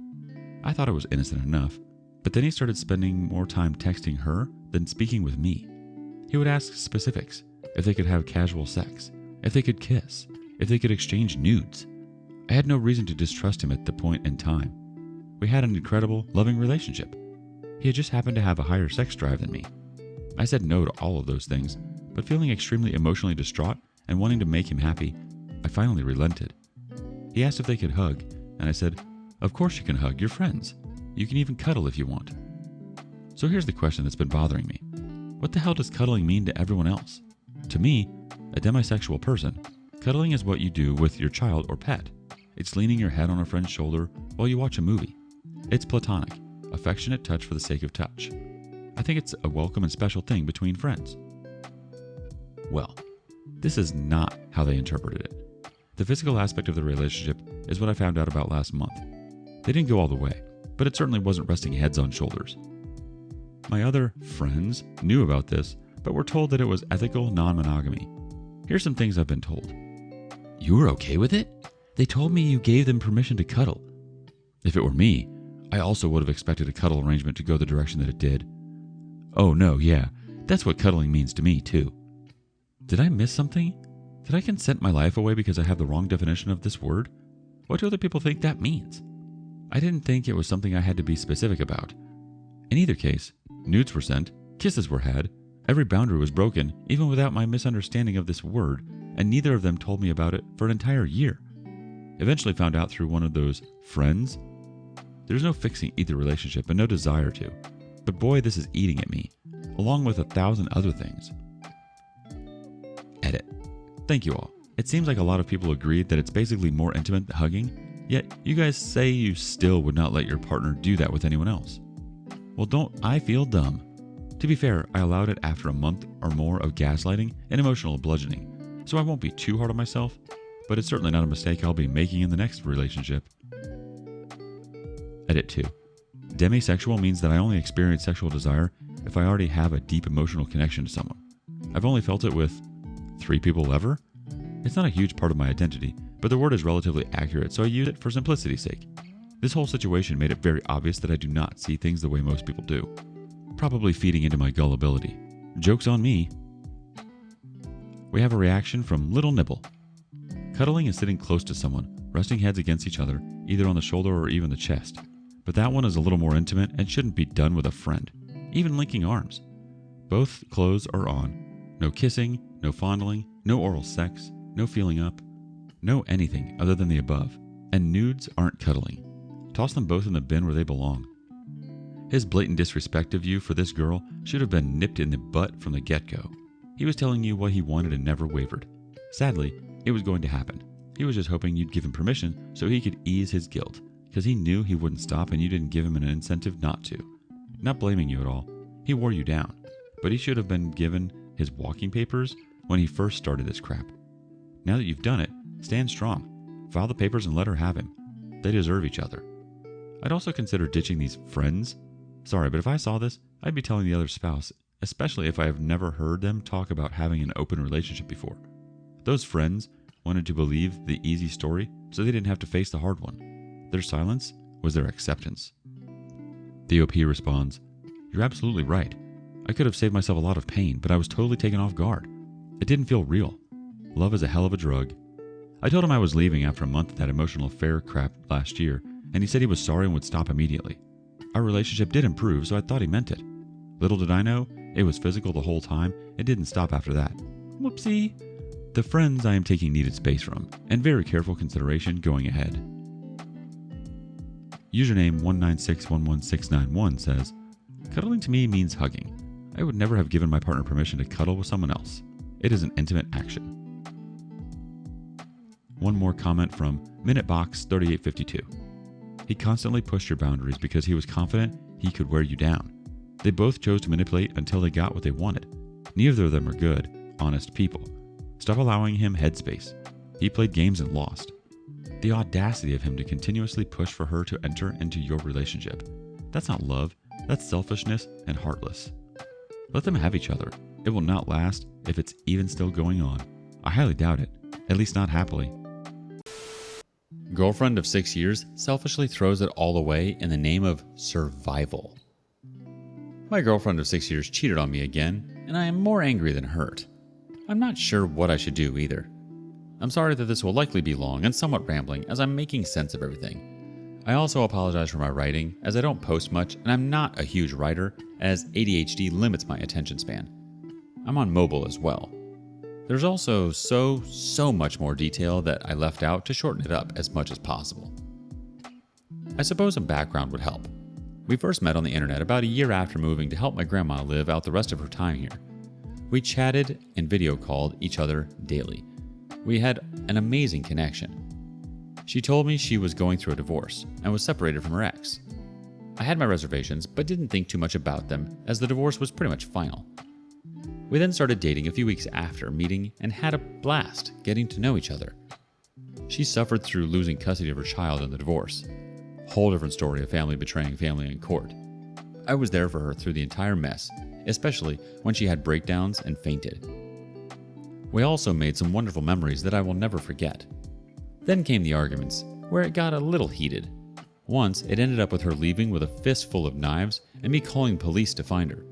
I thought it was innocent enough, but then he started spending more time texting her than speaking with me. He would ask specifics, if they could have casual sex, if they could kiss, if they could exchange nudes. I had no reason to distrust him at the point in time. We had an incredible, loving relationship. He had just happened to have a higher sex drive than me. I said no to all of those things, but feeling extremely emotionally distraught and wanting to make him happy, I finally relented. He asked if they could hug, and I said, "Of course you can hug, you're friends. You can even cuddle if you want." So here's the question that's been bothering me. What the hell does cuddling mean to everyone else? To me, a demisexual person, cuddling is what you do with your child or pet. It's leaning your head on a friend's shoulder while you watch a movie. It's platonic, affectionate touch for the sake of touch. I think it's a welcome and special thing between friends. Well, this is not how they interpreted it. The physical aspect of the relationship is what I found out about last month. They didn't go all the way, but it certainly wasn't resting heads on shoulders. My other friends knew about this, but were told that it was ethical non-monogamy. Here's some things I've been told. "You were okay with it? They told me you gave them permission to cuddle." If it were me, I also would have expected a cuddle arrangement to go the direction that it did. "Oh no, yeah, that's what cuddling means to me too." Did I miss something? Did I consent my life away because I have the wrong definition of this word? What do other people think that means? I didn't think it was something I had to be specific about. In either case, nudes were sent, kisses were had, every boundary was broken, even without my misunderstanding of this word, and neither of them told me about it for an entire year. Eventually found out through one of those friends. There's no fixing either relationship and no desire to. But boy, this is eating at me, along with 1,000 other things. Edit. Thank you all. It seems like a lot of people agreed that it's basically more intimate than hugging, yet you guys say you still would not let your partner do that with anyone else. Well, don't I feel dumb? To be fair, I allowed it after a month or more of gaslighting and emotional bludgeoning, so I won't be too hard on myself, but it's certainly not a mistake I'll be making in the next relationship. Edit 2. Demisexual means that I only experience sexual desire if I already have a deep emotional connection to someone. I've only felt it with 3 people ever? It's not a huge part of my identity, but the word is relatively accurate, so I use it for simplicity's sake. This whole situation made it very obvious that I do not see things the way most people do. Probably feeding into my gullibility. Joke's on me. We have a reaction from Little Nibble. Cuddling is sitting close to someone, resting heads against each other, either on the shoulder or even the chest. But that one is a little more intimate and shouldn't be done with a friend, even linking arms. Both clothes are on. No kissing, no fondling, no oral sex, no feeling up, no anything other than the above. And nudes aren't cuddling. Toss them both in the bin where they belong. His blatant disrespect of you for this girl should have been nipped in the butt from the get-go. He was telling you what he wanted and never wavered. Sadly, it was going to happen. He was just hoping you'd give him permission so he could ease his guilt, because he knew he wouldn't stop and you didn't give him an incentive not to. Not blaming you at all. He wore you down, but he should have been given his walking papers when he first started this crap. Now that you've done it, stand strong. File the papers and let her have him. They deserve each other. I'd also consider ditching these friends. Sorry, but if I saw this, I'd be telling the other spouse especially if I have never heard them talk about having an open relationship before. Those friends wanted to believe the easy story so they didn't have to face the hard one. Their silence was their acceptance. The OP responds, "You're absolutely right. I could have saved myself a lot of pain, but I was totally taken off guard. It didn't feel real. Love is a hell of a drug." I told him I was leaving after a month of that emotional affair crap last year, and he said he was sorry and would stop immediately. Our relationship did improve, so I thought he meant it. Little did I know, it was physical the whole time. It didn't stop after that. Whoopsie. The friends I am taking needed space from, and very careful consideration going ahead. Username 1961161 says, "Cuddling to me means hugging. I would never have given my partner permission to cuddle with someone else. It is an intimate action." One more comment from MinuteBox3852. "He constantly pushed your boundaries because he was confident he could wear you down. They both chose to manipulate until they got what they wanted. Neither of them are good, honest people. Stop allowing him headspace. He played games and lost. The audacity of him to continuously push for her to enter into your relationship. That's not love, that's selfishness and heartless. Let them have each other. It will not last if it's even still going on. I highly doubt it, at least not happily." Girlfriend of 6 years selfishly throws it all away in the name of survival. My girlfriend of 6 years cheated on me again, and I am more angry than hurt. I'm not sure what I should do either. I'm sorry that this will likely be long and somewhat rambling as I'm making sense of everything. I also apologize for my writing, as I don't post much and I'm not a huge writer, as ADHD limits my attention span. I'm on mobile as well. There's also so much more detail that I left out to shorten it up as much as possible. I suppose some background would help. We first met on the internet about a year after moving to help my grandma live out the rest of her time here. We chatted and video called each other daily. We had an amazing connection. She told me she was going through a divorce and was separated from her ex. I had my reservations, but didn't think too much about them as the divorce was pretty much final. We then started dating a few weeks after meeting and had a blast getting to know each other. She suffered through losing custody of her child in the divorce. Whole different story of family betraying family in court. I was there for her through the entire mess, especially when she had breakdowns and fainted. We also made some wonderful memories that I will never forget. Then came the arguments, where it got a little heated. Once, it ended up with her leaving with a fistful of knives and me calling police to find her.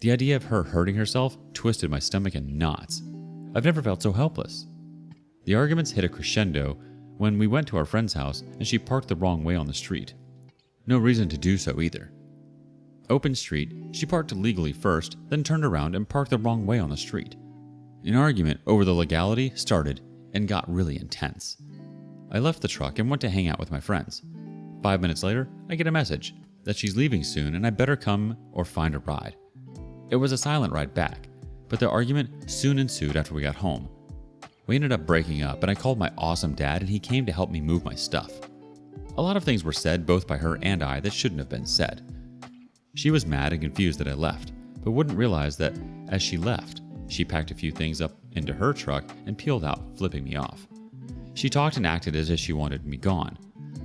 The idea of her hurting herself twisted my stomach in knots. I've never felt so helpless. The arguments hit a crescendo when we went to our friend's house and she parked the wrong way on the street. No reason to do so either. Open street, she parked illegally first, then turned around and parked the wrong way on the street. An argument over the legality started and got really intense. I left the truck and went to hang out with my friends. 5 minutes later, I get a message that she's leaving soon and I better come or find a ride. It was a silent ride back, but the argument soon ensued after we got home. We ended up breaking up and I called my awesome dad and he came to help me move my stuff. A lot of things were said both by her and I that shouldn't have been said. She was mad and confused that I left, but wouldn't realize that as she left, she packed a few things up into her truck and peeled out, flipping me off. She talked and acted as if she wanted me gone.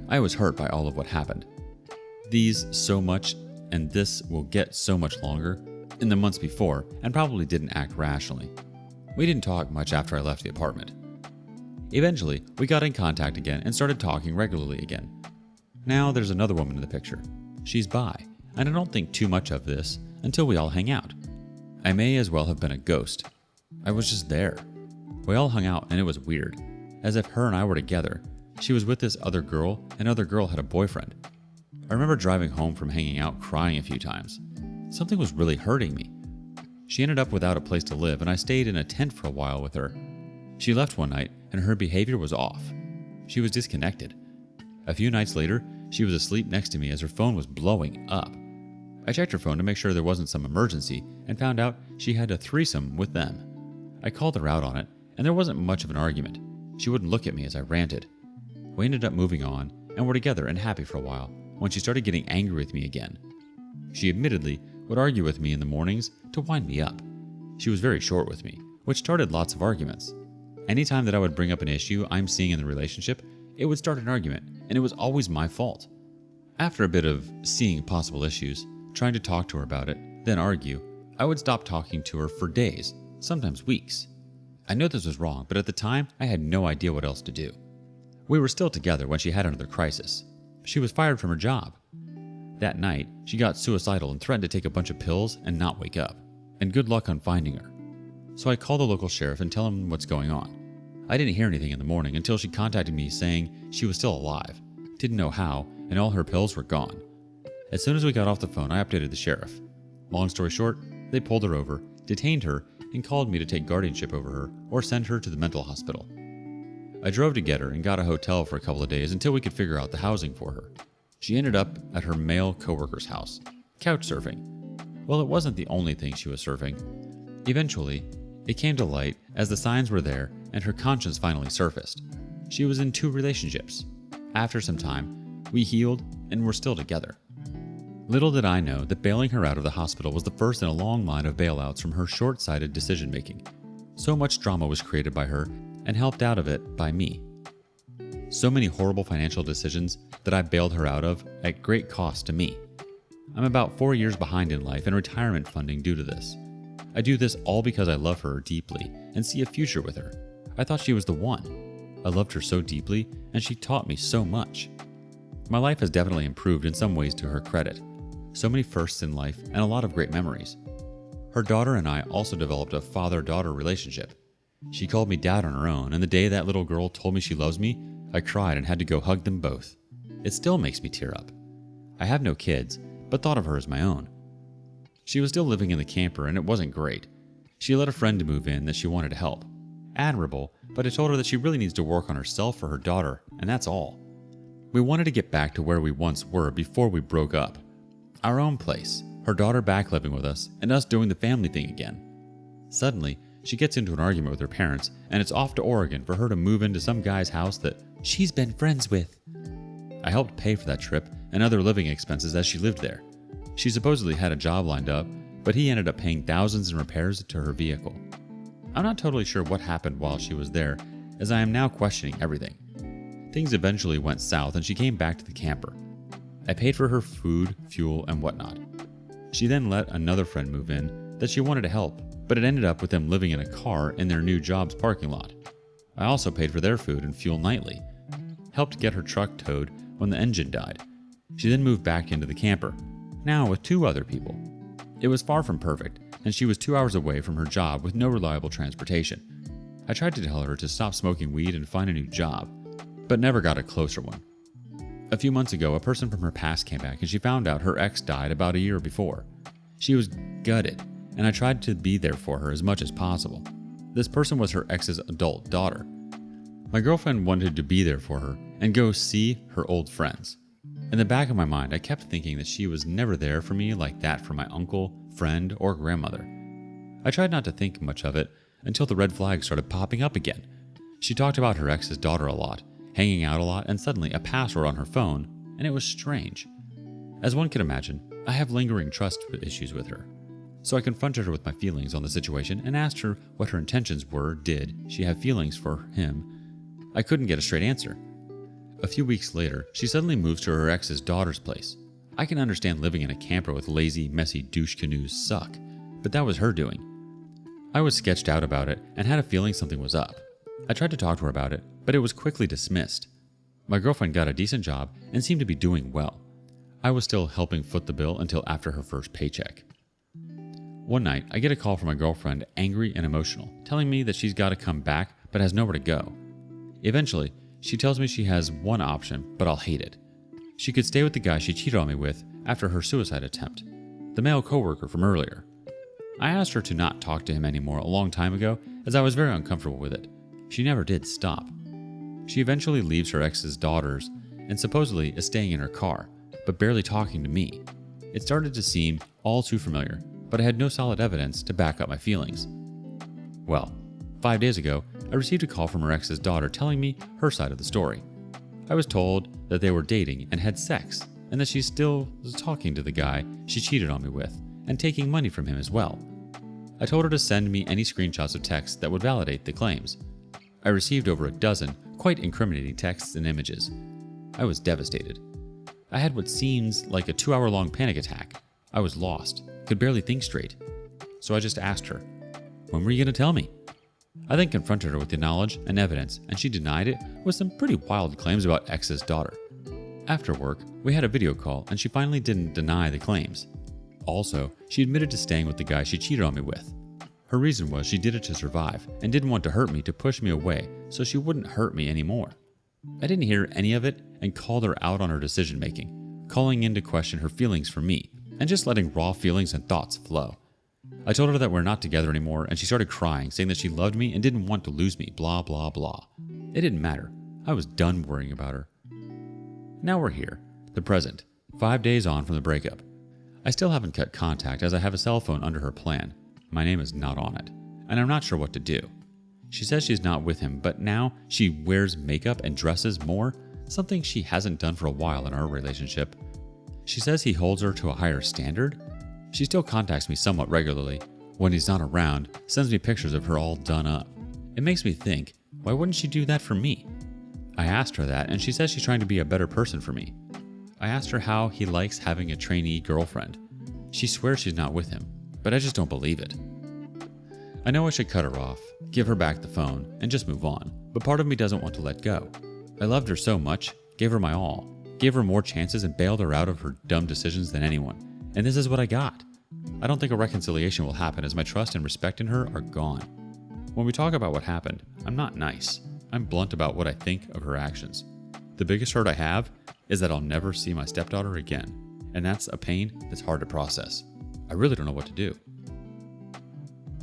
I was hurt by all of what happened. These so much and this will get so much longer in the months before and probably didn't act rationally. We didn't talk much after I left the apartment. Eventually, we got in contact again and started talking regularly again. Now there's another woman in the picture. She's bi, and I don't think too much of this until we all hang out. I may as well have been a ghost. I was just there. We all hung out and it was weird, as if her and I were together. She was with this other girl and other girl had a boyfriend. I remember driving home from hanging out crying a few times. Something was really hurting me. She ended up without a place to live and I stayed in a tent for a while with her. She left one night and her behavior was off. She was disconnected. A few nights later, she was asleep next to me as her phone was blowing up. I checked her phone to make sure there wasn't some emergency and found out she had a threesome with them. I called her out on it and there wasn't much of an argument. She wouldn't look at me as I ranted. We ended up moving on and were together and happy for a while when she started getting angry with me again. She admittedly would argue with me in the mornings to wind me up. She was very short with me, which started lots of arguments. Anytime that I would bring up an issue I'm seeing in the relationship, it would start an argument, and it was always my fault. After a bit of seeing possible issues, trying to talk to her about it, then argue, I would stop talking to her for days, sometimes weeks. I know this was wrong, but at the time, I had no idea what else to do. We were still together when she had another crisis. She was fired from her job. That night, she got suicidal and threatened to take a bunch of pills and not wake up. And good luck on finding her. So I called the local sheriff and tell him what's going on. I didn't hear anything in the morning until she contacted me saying she was still alive, didn't know how, and all her pills were gone. As soon as we got off the phone, I updated the sheriff. Long story short, they pulled her over, detained her, and called me to take guardianship over her or send her to the mental hospital. I drove to get her and got a hotel for a couple of days until we could figure out the housing for her. She ended up at her male coworker's house, couch surfing. Well, it wasn't the only thing she was surfing. Eventually, it came to light as the signs were there and her conscience finally surfaced. She was in 2 relationships. After some time, we healed and were still together. Little did I know that bailing her out of the hospital was the first in a long line of bailouts from her short-sighted decision-making. So much drama was created by her and helped out of it by me. So many horrible financial decisions that I bailed her out of at great cost to me. I'm about 4 years behind in life and retirement funding due to this. I do this all because I love her deeply and see a future with her. I thought she was the one. I loved her so deeply and she taught me so much. My life has definitely improved in some ways to her credit. So many firsts in life and a lot of great memories. Her daughter and I also developed a father-daughter relationship. She called me dad on her own, and the day that little girl told me she loves me, I cried and had to go hug them both. It still makes me tear up. I have no kids, but thought of her as my own. She was still living in the camper and it wasn't great. She let a friend move in that she wanted to help. Admirable, but I told her that she really needs to work on herself for her daughter, and that's all. We wanted to get back to where we once were before we broke up. Our own place, her daughter back living with us, and us doing the family thing again. Suddenly, she gets into an argument with her parents, and it's off to Oregon for her to move into some guy's house that she's been friends with. I helped pay for that trip and other living expenses as she lived there. She supposedly had a job lined up, but he ended up paying thousands in repairs to her vehicle. I'm not totally sure what happened while she was there, as I am now questioning everything. Things eventually went south and she came back to the camper. I paid for her food, fuel, and whatnot. She then let another friend move in that she wanted to help, but it ended up with them living in a car in their new job's parking lot. I also paid for their food and fuel nightly. Helped get her truck towed when the engine died. She then moved back into the camper, now with 2 other people. It was far from perfect, and she was 2 hours away from her job with no reliable transportation. I tried to tell her to stop smoking weed and find a new job, but never got a closer one. A few months ago, a person from her past came back and she found out her ex died about a year before. She was gutted, and I tried to be there for her as much as possible. This person was her ex's adult daughter. My girlfriend wanted to be there for her and go see her old friends. In the back of my mind, I kept thinking that she was never there for me like that for my uncle, friend, or grandmother. I tried not to think much of it until the red flags started popping up again. She talked about her ex's daughter a lot, hanging out a lot, and suddenly a password on her phone, and it was strange. As one can imagine, I have lingering trust issues with her. So I confronted her with my feelings on the situation and asked her what her intentions were. Did she have feelings for him? I couldn't get a straight answer. A few weeks later, she suddenly moves to her ex's daughter's place. I can understand living in a camper with lazy, messy douche canoes suck, but that was her doing. I was sketched out about it and had a feeling something was up. I tried to talk to her about it, but it was quickly dismissed. My girlfriend got a decent job and seemed to be doing well. I was still helping foot the bill until after her first paycheck. One night, I get a call from my girlfriend, angry and emotional, telling me that she's got to come back but has nowhere to go. Eventually, she tells me she has one option, but I'll hate it. She could stay with the guy she cheated on me with after her suicide attempt, the male coworker from earlier. I asked her to not talk to him anymore a long time ago, as I was very uncomfortable with it. She never did stop. She eventually leaves her ex's daughters and supposedly is staying in her car, but barely talking to me. It started to seem all too familiar, but I had no solid evidence to back up my feelings. Well, 5 days ago, I received a call from her ex's daughter telling me her side of the story. I was told that they were dating and had sex, and that she still was talking to the guy she cheated on me with, and taking money from him as well. I told her to send me any screenshots of texts that would validate the claims. I received over a dozen quite incriminating texts and images. I was devastated. I had what seems like a 2-hour-long panic attack. I was lost, could barely think straight. so I just asked her, "When were you going to tell me?" I then confronted her with the knowledge and evidence, and she denied it with some pretty wild claims about X's daughter. After work, we had a video call, and she finally didn't deny the claims. Also, she admitted to staying with the guy she cheated on me with. Her reason was she did it to survive and didn't want to hurt me to push me away so she wouldn't hurt me anymore. I didn't hear any of it and called her out on her decision making, calling in to question her feelings for me and just letting raw feelings and thoughts flow. I told her that we're not together anymore, and she started crying, saying that she loved me and didn't want to lose me, blah blah blah. It didn't matter. I was done worrying about her. Now we're here, the present, 5 days on from the breakup. I still haven't cut contact as I have a cell phone under her plan. My name is not on it, and I'm not sure what to do. She says she's not with him, but now she wears makeup and dresses more, something she hasn't done for a while in our relationship. She says he holds her to a higher standard. She still contacts me somewhat regularly. When he's not around, sends me pictures of her all done up. It makes me think, why wouldn't she do that for me? I asked her that, and she says she's trying to be a better person for me. I asked her how he likes having a trainee girlfriend. She swears she's not with him, but I just don't believe it. I know I should cut her off, give her back the phone, and just move on, but part of me doesn't want to let go. I loved her so much, gave her my all, gave her more chances and bailed her out of her dumb decisions than anyone, and this is what I got. I don't think a reconciliation will happen as my trust and respect in her are gone. When we talk about what happened, I'm not nice. I'm blunt about what I think of her actions. The biggest hurt I have is that I'll never see my stepdaughter again, and that's a pain that's hard to process. I really don't know what to do.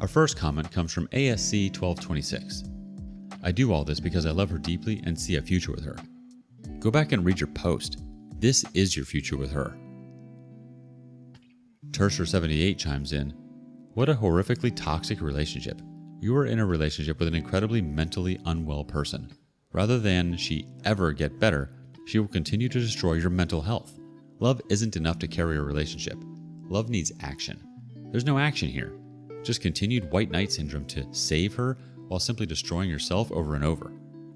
Our first comment comes from ASC 1226. I do all this because I love her deeply and see a future with her. Go back and read your post. This is your future with her. Terser78 chimes in, what a horrifically toxic relationship. You are in a relationship with an incredibly mentally unwell person. Rather than she ever get better, she will continue to destroy your mental health. Love isn't enough to carry a relationship. Love needs action. There's no action here. Just continued white knight syndrome to save her while simply destroying yourself over and over.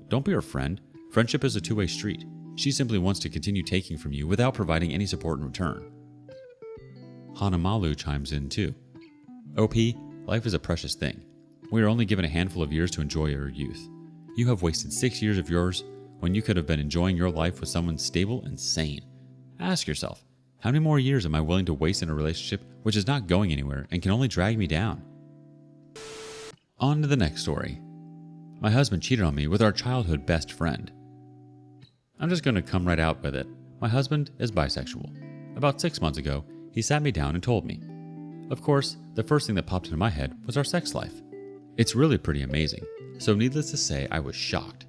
Don't be her friend. Friendship is a two-way street. She simply wants to continue taking from you without providing any support in return. Hanamalu chimes in too. OP, life is a precious thing. We are only given a handful of years to enjoy our youth. You have wasted 6 years of yours when you could have been enjoying your life with someone stable and sane. Ask yourself, how many more years am I willing to waste in a relationship which is not going anywhere and can only drag me down? On to the next story. My husband cheated on me with our childhood best friend. I'm just going to come right out with it. My husband is bisexual. About 6 months ago, he sat me down and told me. Of course, the first thing that popped into my head was our sex life. It's really pretty amazing, so needless to say, I was shocked.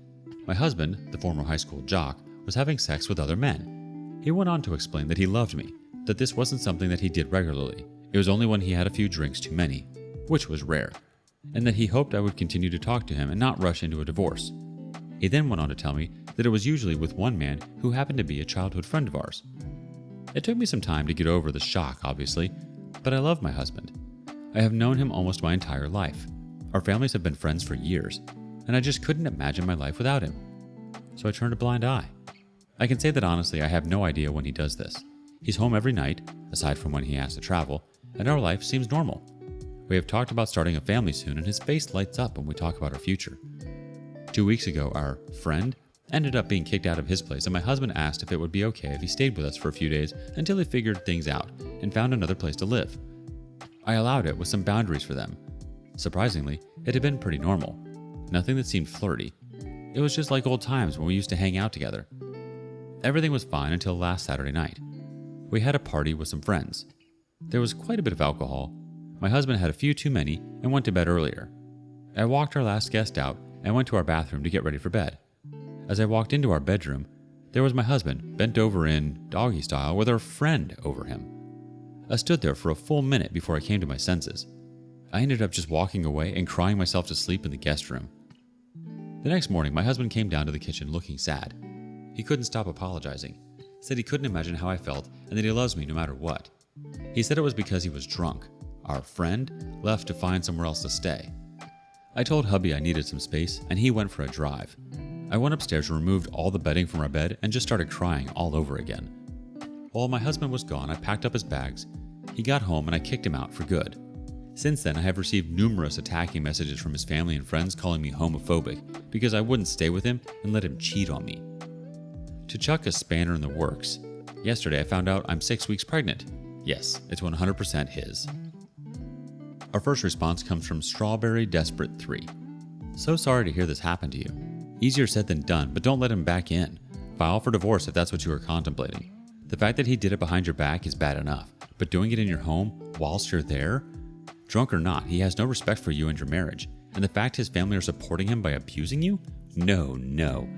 My husband, the former high school jock, was having sex with other men. He went on to explain that he loved me, that this wasn't something that he did regularly. It was only when he had a few drinks too many, which was rare, and that he hoped I would continue to talk to him and not rush into a divorce. He then went on to tell me that it was usually with one man who happened to be a childhood friend of ours. It took me some time to get over the shock, obviously, but I love my husband. I have known him almost my entire life. Our families have been friends for years, and I just couldn't imagine my life without him. So I turned a blind eye. I can say that honestly, I have no idea when he does this. He's home every night, aside from when he has to travel, and our life seems normal. We have talked about starting a family soon, and his face lights up when we talk about our future. 2 weeks ago, our friend ended up being kicked out of his place, and my husband asked if it would be okay if he stayed with us for a few days until he figured things out and found another place to live. I allowed it with some boundaries for them. Surprisingly, it had been pretty normal. Nothing that seemed flirty. It was just like old times when we used to hang out together. Everything was fine until last Saturday night. We had a party with some friends. There was quite a bit of alcohol. My husband had a few too many and went to bed earlier. I walked our last guest out and went to our bathroom to get ready for bed. As I walked into our bedroom, there was my husband bent over in doggy style with our friend over him. I stood there for a full minute before I came to my senses. I ended up just walking away and crying myself to sleep in the guest room. The next morning, my husband came down to the kitchen looking sad. He couldn't stop apologizing, said he couldn't imagine how I felt and that he loves me no matter what. He said it was because he was drunk. Our friend left to find somewhere else to stay. I told hubby I needed some space and he went for a drive. I went upstairs and removed all the bedding from our bed and just started crying all over again. While my husband was gone, I packed up his bags. He got home and I kicked him out for good. Since then, I have received numerous attacking messages from his family and friends calling me homophobic because I wouldn't stay with him and let him cheat on me. To chuck a spanner in the works, yesterday I found out I'm 6 weeks pregnant. Yes, it's 100% his. Our first response comes from Strawberry Desperate 3. So sorry to hear this happen to you. Easier said than done, but don't let him back in. File for divorce if that's what you were contemplating. The fact that he did it behind your back is bad enough, but doing it in your home whilst you're there? Drunk or not, he has no respect for you and your marriage, and the fact his family are supporting him by abusing you? No.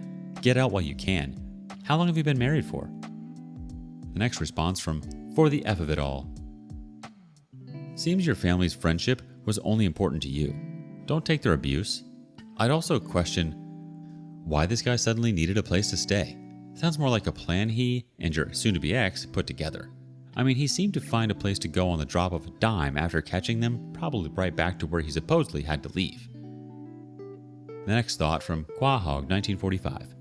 Get out while you can. How long have you been married for? The next response from For the F of It All. Seems your family's friendship was only important to you. Don't take their abuse. I'd also question why this guy suddenly needed a place to stay. Sounds more like a plan he and your soon-to-be ex put together. I mean, he seemed to find a place to go on the drop of a dime after catching them, probably right back to where he supposedly had to leave. The next thought from Quahog 1945.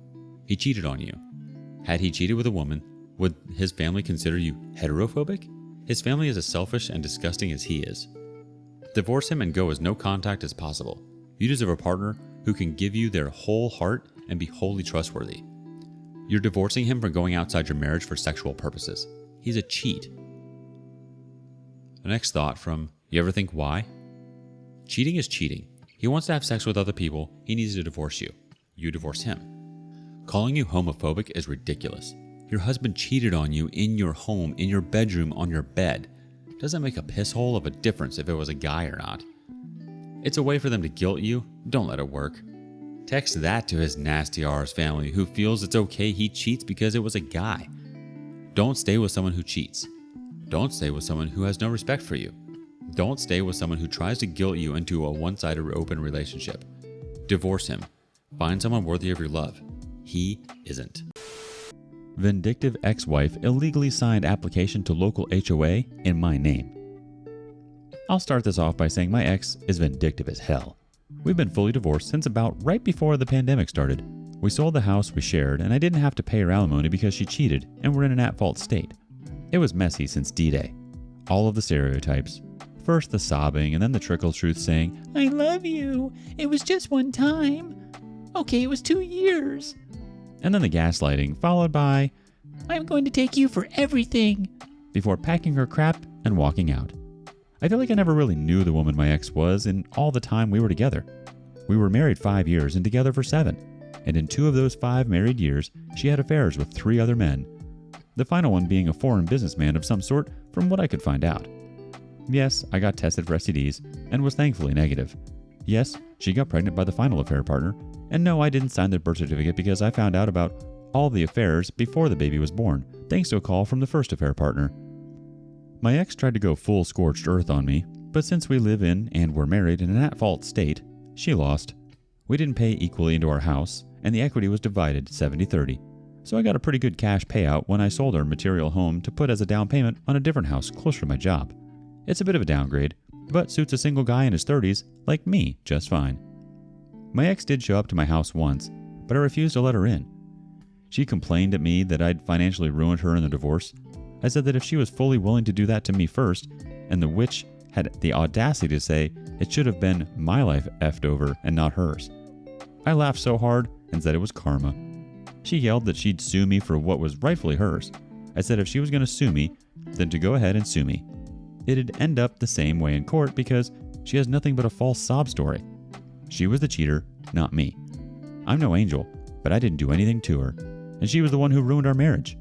He cheated on you. Had he cheated with a woman, would his family consider you heterophobic? His family is as selfish and disgusting as he is. Divorce him and go as no contact as possible. You deserve a partner who can give you their whole heart and be wholly trustworthy. You're divorcing him for going outside your marriage for sexual purposes. He's a cheat. The next thought from You Ever Think Why? Cheating is cheating. He wants to have sex with other people. He needs to divorce you. You divorce him. Calling you homophobic is ridiculous. Your husband cheated on you in your home, in your bedroom, on your bed. Doesn't make a piss hole of a difference if it was a guy or not. It's a way for them to guilt you. Don't let it work. Text that to his nasty R's family who feels it's okay he cheats because it was a guy. Don't stay with someone who cheats. Don't stay with someone who has no respect for you. Don't stay with someone who tries to guilt you into a one-sided open relationship. Divorce him. Find someone worthy of your love. He isn't. Vindictive ex-wife illegally signed application to local HOA in my name. I'll start this off by saying my ex is vindictive as hell. We've been fully divorced since about right before the pandemic started. We sold the house we shared, and I didn't have to pay her alimony because she cheated and we're in an at-fault state. It was messy since D-Day. All of the stereotypes. First the sobbing, and then the trickle truth saying, I love you. It was just one time. Okay, it was 2 years. And then the gaslighting, followed by, I'm going to take you for everything, before packing her crap and walking out. I feel like I never really knew the woman my ex was in all the time we were together. We were married 5 years and together for 7. And in 2 of those 5 married years, she had affairs with 3 other men. The final one being a foreign businessman of some sort, from what I could find out. Yes, I got tested for STDs and was thankfully negative. Yes, she got pregnant by the final affair partner. And no, I didn't sign the birth certificate because I found out about all the affairs before the baby was born, thanks to a call from the first affair partner. My ex tried to go full scorched earth on me, but since we live in and were married in an at-fault state, she lost. We didn't pay equally into our house, and the equity was divided 70-30. So I got a pretty good cash payout when I sold our material home to put as a down payment on a different house closer to my job. It's a bit of a downgrade, but suits a single guy in his 30s like me just fine. My ex did show up to my house once, but I refused to let her in. She complained at me that I'd financially ruined her in the divorce. I said that if she was fully willing to do that to me first, and the witch had the audacity to say it should have been my life effed over and not hers. I laughed so hard and said it was karma. She yelled that she'd sue me for what was rightfully hers. I said if she was going to sue me, then to go ahead and sue me. It'd end up the same way in court because she has nothing but a false sob story. She was the cheater, not me. I'm no angel, but I didn't do anything to her, and she was the one who ruined our marriage.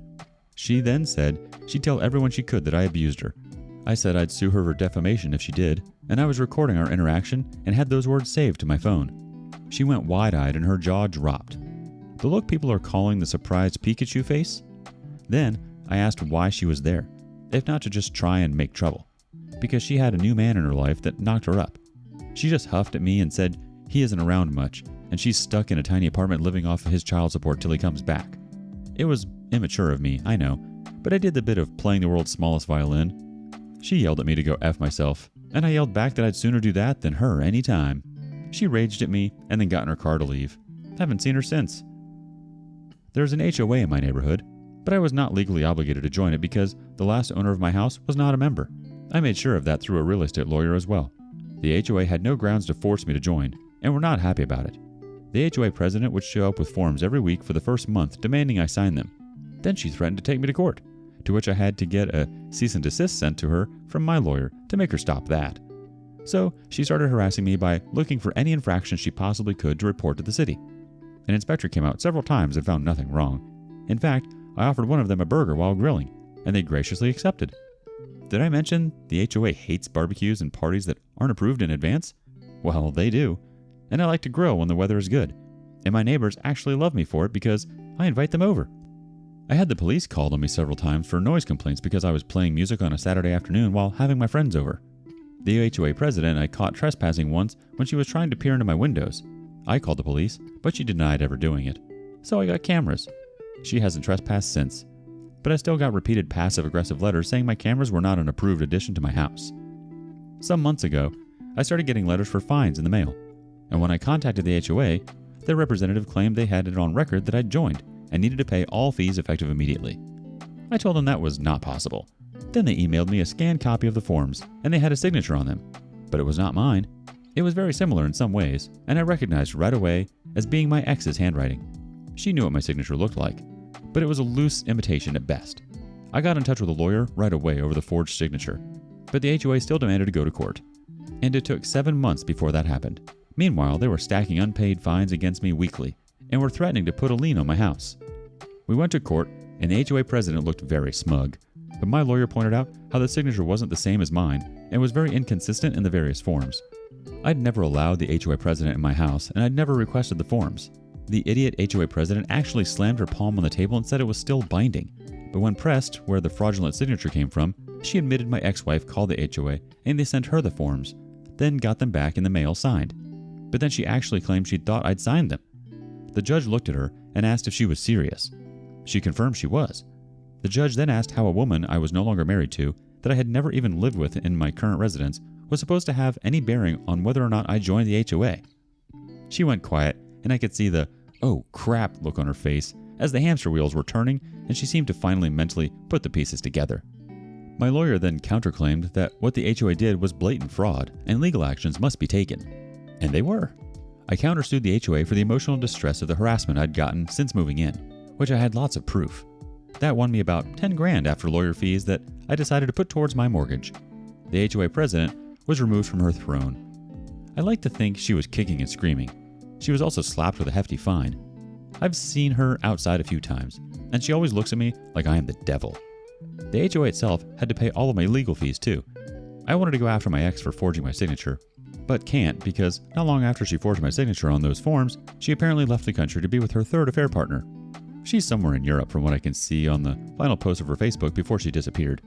She then said she'd tell everyone she could that I abused her. I said I'd sue her for defamation if she did, and I was recording our interaction and had those words saved to my phone. She went wide-eyed and her jaw dropped. The look people are calling the surprised Pikachu face? Then I asked why she was there, if not to just try and make trouble, because she had a new man in her life that knocked her up. She just huffed at me and said he isn't around much, and she's stuck in a tiny apartment living off of his child support till he comes back. It was immature of me, I know, but I did the bit of playing the world's smallest violin. She yelled at me to go F myself, and I yelled back that I'd sooner do that than her any time. She raged at me and then got in her car to leave. Haven't seen her since. There's an HOA in my neighborhood, but I was not legally obligated to join it because the last owner of my house was not a member. I made sure of that through a real estate lawyer as well. The HOA had no grounds to force me to join, and were not happy about it. The HOA president would show up with forms every week for the first month demanding I sign them. Then she threatened to take me to court, to which I had to get a cease and desist sent to her from my lawyer to make her stop that. So she started harassing me by looking for any infraction she possibly could to report to the city. An inspector came out several times and found nothing wrong. In fact, I offered one of them a burger while grilling, and they graciously accepted. Did I mention the HOA hates barbecues and parties that aren't approved in advance? Well, they do. And I like to grill when the weather is good. And my neighbors actually love me for it because I invite them over. I had the police called on me several times for noise complaints because I was playing music on a Saturday afternoon while having my friends over. The HOA president I caught trespassing once when she was trying to peer into my windows. I called the police, but she denied ever doing it. So I got cameras. She hasn't trespassed since. But I still got repeated passive-aggressive letters saying my cameras were not an approved addition to my house. Some months ago, I started getting letters for fines in the mail. And when I contacted the HOA, their representative claimed they had it on record that I'd joined and needed to pay all fees effective immediately. I told them that was not possible. Then they emailed me a scanned copy of the forms, and they had a signature on them. But it was not mine. It was very similar in some ways, and I recognized right away as being my ex's handwriting. She knew what my signature looked like, but it was a loose imitation at best. I got in touch with a lawyer right away over the forged signature, but the HOA still demanded to go to court. And it took 7 months before that happened. Meanwhile, they were stacking unpaid fines against me weekly, and were threatening to put a lien on my house. We went to court, and the HOA president looked very smug, but my lawyer pointed out how the signature wasn't the same as mine and was very inconsistent in the various forms. I'd never allowed the HOA president in my house, and I'd never requested the forms. The idiot HOA president actually slammed her palm on the table and said it was still binding. But when pressed where the fraudulent signature came from, she admitted my ex-wife called the HOA and they sent her the forms, then got them back in the mail signed. But then she actually claimed she thought I'd signed them. The judge looked at her and asked if she was serious. She confirmed she was. The judge then asked how a woman I was no longer married to, that I had never even lived with in my current residence, was supposed to have any bearing on whether or not I joined the HOA. She went quiet, and I could see the "oh crap" look on her face as the hamster wheels were turning, and she seemed to finally mentally put the pieces together. My lawyer then counterclaimed that what the HOA did was blatant fraud, and legal actions must be taken. And they were. I countersued the HOA for the emotional distress of the harassment I'd gotten since moving in, which I had lots of proof. That won me about 10 grand after lawyer fees that I decided to put towards my mortgage. The HOA president was removed from her throne. I like to think she was kicking and screaming. She was also slapped with a hefty fine. I've seen her outside a few times, and she always looks at me like I am the devil. The HOA itself had to pay all of my legal fees too. I wanted to go after my ex for forging my signature, but can't because not long after she forged my signature on those forms, she apparently left the country to be with her third affair partner. She's somewhere in Europe from what I can see on the final post of her Facebook before she disappeared.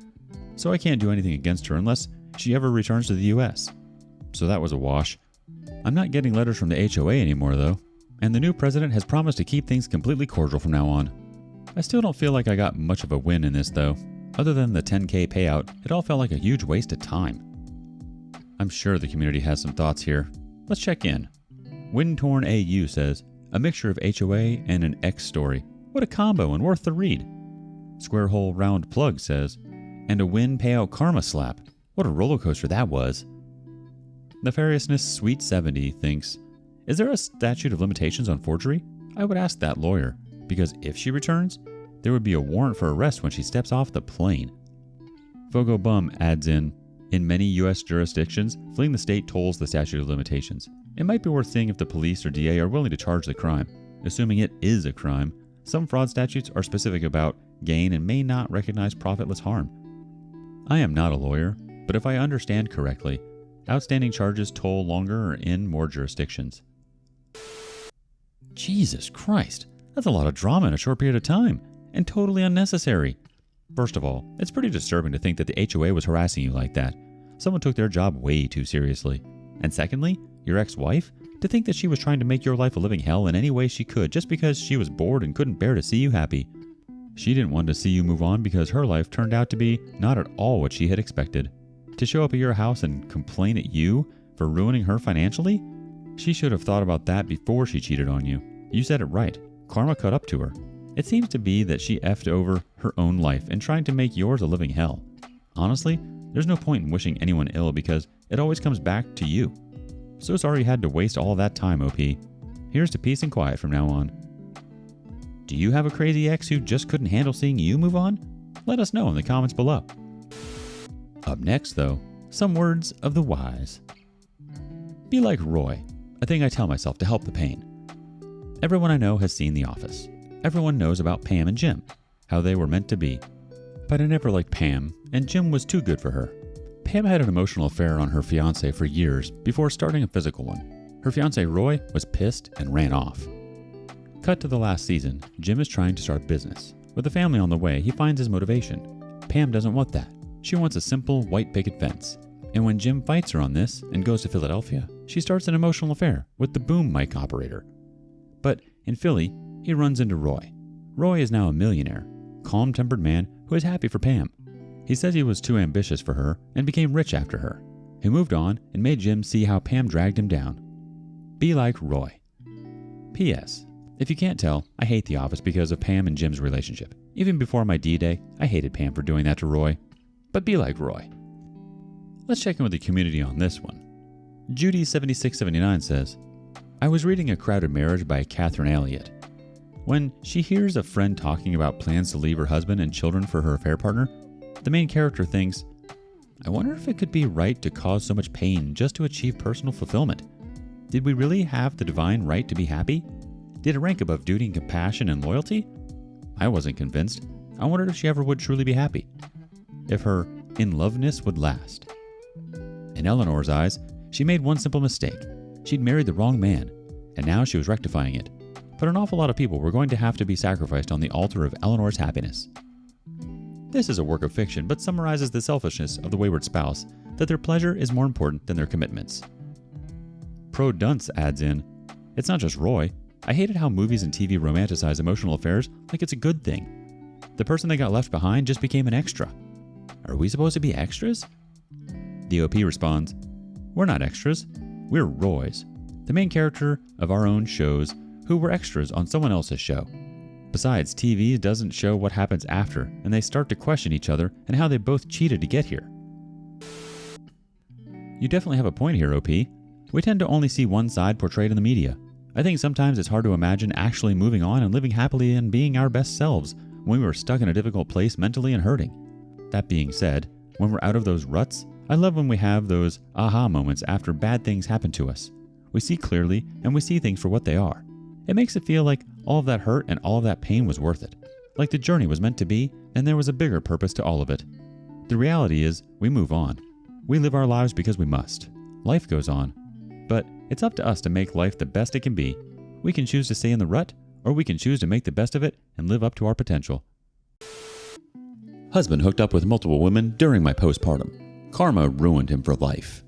So I can't do anything against her unless she ever returns to the US. So that was a wash. I'm not getting letters from the HOA anymore though, and the new president has promised to keep things completely cordial from now on. I still don't feel like I got much of a win in this though. Other than the $10K payout, it all felt like a huge waste of time. I'm sure the community has some thoughts here. Let's check in. Windtorn AU says, a mixture of HOA and an X story. What a combo and worth the read. Square Hole Round Plug says, and a win payout karma slap. What a roller coaster that was. Nefariousness Sweet 70 thinks, is there a statute of limitations on forgery? I would ask that lawyer, because if she returns, there would be a warrant for arrest when she steps off the plane. Fogo Bum adds in many U.S. jurisdictions, fleeing the state tolls the statute of limitations. It might be worth seeing if the police or DA are willing to charge the crime. Assuming it is a crime, some fraud statutes are specific about gain and may not recognize profitless harm. I am not a lawyer, but if I understand correctly, outstanding charges toll longer or in more jurisdictions. Jesus Christ, that's a lot of drama in a short period of time, and totally unnecessary. First of all, it's pretty disturbing to think that the HOA was harassing you like that. Someone took their job way too seriously. And secondly, your ex-wife, to think that she was trying to make your life a living hell in any way she could just because she was bored and couldn't bear to see you happy. She didn't want to see you move on because her life turned out to be not at all what she had expected. To show up at your house and complain at you for ruining her financially? She should have thought about that before she cheated on you. You said it right. Karma caught up to her. It seems to be that she effed over her own life and trying to make yours a living hell. Honestly, There's no point in wishing anyone ill because it always comes back to you. So sorry you had to waste all that time, OP. Here's to peace and quiet from now on. Do you have a crazy ex who just couldn't handle seeing you move on? Let us know in the comments below. Up next, though, some words of the wise. Be like Roy, a thing I tell myself to help the pain. Everyone I know has seen The Office. Everyone knows about Pam and Jim, how they were meant to be. But I never liked Pam, and Jim was too good for her. Pam had an emotional affair on her fiancé for years before starting a physical one. Her fiancé Roy was pissed and ran off. Cut to the last season, Jim is trying to start business. With a family on the way, he finds his motivation. Pam doesn't want that. She wants a simple white picket fence. And when Jim fights her on this and goes to Philadelphia, she starts an emotional affair with the boom mic operator. But in Philly, he runs into Roy. Roy is now a millionaire, calm-tempered man who is happy for Pam. He says he was too ambitious for her and became rich after her. He moved on and made Jim see how Pam dragged him down. Be like Roy. P.S. If you can't tell, I hate The Office because of Pam and Jim's relationship. Even before my D-Day, I hated Pam for doing that to Roy. But be like Roy. Let's check in with the community on this one. Judy7679 says, I was reading A Crowded Marriage by Catherine Elliott. When she hears a friend talking about plans to leave her husband and children for her affair partner, the main character thinks, I wonder if it could be right to cause so much pain just to achieve personal fulfillment. Did we really have the divine right to be happy? Did it rank above duty and compassion and loyalty? I wasn't convinced. I wondered if she ever would truly be happy. If her in-loveness would last. In Eleanor's eyes, she made one simple mistake. She'd married the wrong man, and now she was rectifying it. But an awful lot of people were going to have to be sacrificed on the altar of Eleanor's happiness. This is a work of fiction, but summarizes the selfishness of the wayward spouse, that their pleasure is more important than their commitments. Pro Dunce adds in, it's not just Roy. I hated how movies and TV romanticize emotional affairs like it's a good thing. The person that got left behind just became an extra. Are we supposed to be extras? The OP responds, we're not extras. We're Roys, the main character of our own shows who were extras on someone else's show. Besides, TV doesn't show what happens after, and they start to question each other and how they both cheated to get here. You definitely have a point here, OP. We tend to only see one side portrayed in the media. I think sometimes it's hard to imagine actually moving on and living happily and being our best selves when we were stuck in a difficult place mentally and hurting. That being said, when we're out of those ruts, I love when we have those aha moments after bad things happen to us. We see clearly and we see things for what they are. It makes it feel like all of that hurt and all of that pain was worth it. Like the journey was meant to be and there was a bigger purpose to all of it. The reality is, we move on. We live our lives because we must. Life goes on. But it's up to us to make life the best it can be. We can choose to stay in the rut, or we can choose to make the best of it and live up to our potential. Husband hooked up with multiple women during my postpartum. Karma ruined him for life.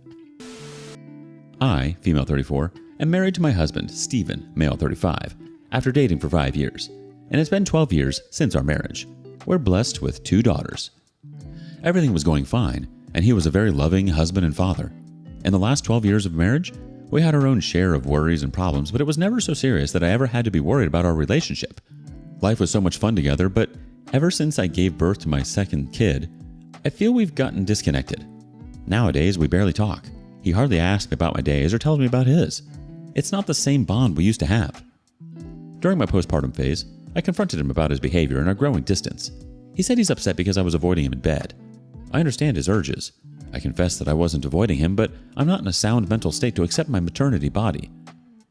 I, female 34, am married to my husband, Stephen, male 35, after dating for 5 years. And it's been 12 years since our marriage. We're blessed with 2 daughters. Everything was going fine, and he was a very loving husband and father. In the last 12 years of marriage, we had our own share of worries and problems, but it was never so serious that I ever had to be worried about our relationship. Life was so much fun together, but ever since I gave birth to my second kid, I feel we've gotten disconnected. Nowadays, we barely talk. He hardly asks me about my days or tells me about his. It's not the same bond we used to have. During my postpartum phase, I confronted him about his behavior and our growing distance. He said he's upset because I was avoiding him in bed. I understand his urges. I confess that I wasn't avoiding him, but I'm not in a sound mental state to accept my maternity body.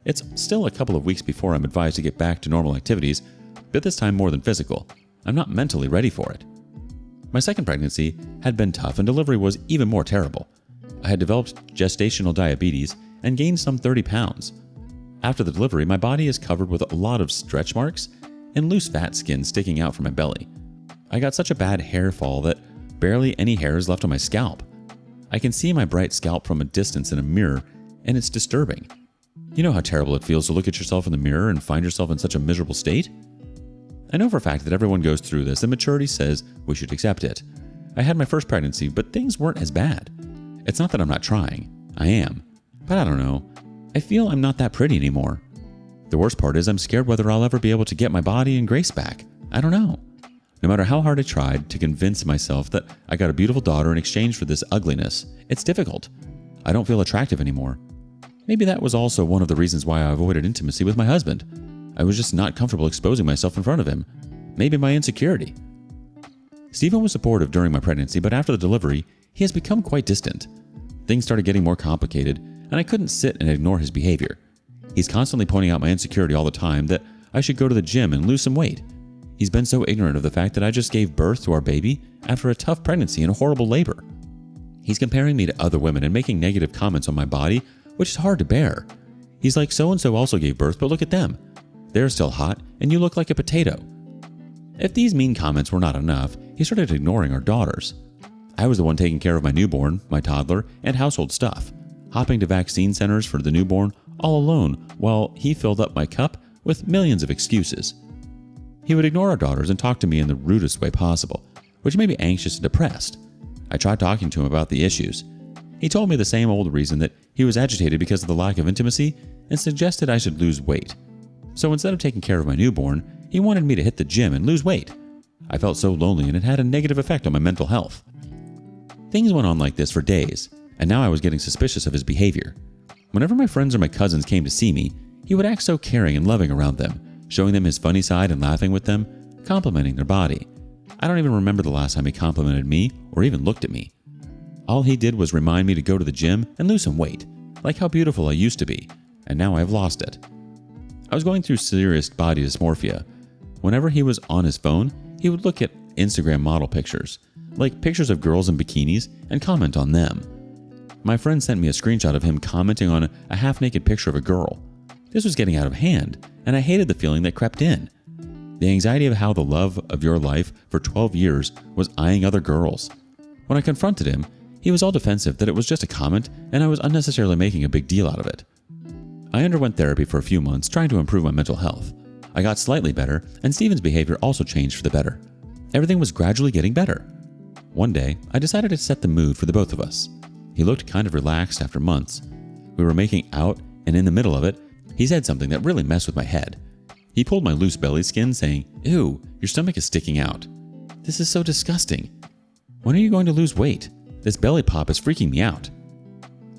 It's still a couple of weeks before I'm advised to get back to normal activities, but this time more than physical. I'm not mentally ready for it. My second pregnancy had been tough and delivery was even more terrible. I had developed gestational diabetes and gained some 30 pounds. After the delivery, my body is covered with a lot of stretch marks and loose fat skin sticking out from my belly. I got such a bad hair fall that barely any hair is left on my scalp. I can see my bright scalp from a distance in a mirror, and it's disturbing. You know how terrible it feels to look at yourself in the mirror and find yourself in such a miserable state? I know for a fact that everyone goes through this, and maturity says we should accept it. I had my first pregnancy, but things weren't as bad. It's not that I'm not trying. I am. But I don't know. I feel I'm not that pretty anymore. The worst part is I'm scared whether I'll ever be able to get my body and grace back. I don't know. No matter how hard I tried to convince myself that I got a beautiful daughter in exchange for this ugliness, it's difficult. I don't feel attractive anymore. Maybe that was also one of the reasons why I avoided intimacy with my husband. I was just not comfortable exposing myself in front of him. Maybe my insecurity. Stephen was supportive during my pregnancy, but after the delivery, he has become quite distant. Things started getting more complicated, and I couldn't sit and ignore his behavior. He's constantly pointing out my insecurity all the time, that I should go to the gym and lose some weight. He's been so ignorant of the fact that I just gave birth to our baby after a tough pregnancy and a horrible labor. He's comparing me to other women and making negative comments on my body, which is hard to bear. He's like, so-and-so also gave birth, but look at them. They're still hot, and you look like a potato. If these mean comments were not enough, he started ignoring our daughters. I was the one taking care of my newborn, my toddler, and household stuff, hopping to vaccine centers for the newborn all alone while he filled up my cup with millions of excuses. He would ignore our daughters and talk to me in the rudest way possible, which made me anxious and depressed. I tried talking to him about the issues. He told me the same old reason, that he was agitated because of the lack of intimacy, and suggested I should lose weight. So instead of taking care of my newborn, he wanted me to hit the gym and lose weight. I felt so lonely, and it had a negative effect on my mental health. Things went on like this for days, and now I was getting suspicious of his behavior. Whenever my friends or my cousins came to see me, he would act so caring and loving around them, showing them his funny side and laughing with them, complimenting their body. I don't even remember the last time he complimented me or even looked at me. All he did was remind me to go to the gym and lose some weight, like how beautiful I used to be, and now I've lost it. I was going through serious body dysmorphia. Whenever he was on his phone, he would look at Instagram model pictures, like pictures of girls in bikinis, and comment on them. My friend sent me a screenshot of him commenting on a half-naked picture of a girl. This was getting out of hand, and I hated the feeling that crept in. The anxiety of how the love of your life for 12 years was eyeing other girls. When I confronted him, he was all defensive that it was just a comment and I was unnecessarily making a big deal out of it. I underwent therapy for a few months trying to improve my mental health. I got slightly better, and Stephen's behavior also changed for the better. Everything was gradually getting better. One day, I decided to set the mood for the both of us. He looked kind of relaxed after months. We were making out, and in the middle of it, he said something that really messed with my head. He pulled my loose belly skin, saying, "Ew, your stomach is sticking out. This is so disgusting. When are you going to lose weight? This belly pop is freaking me out."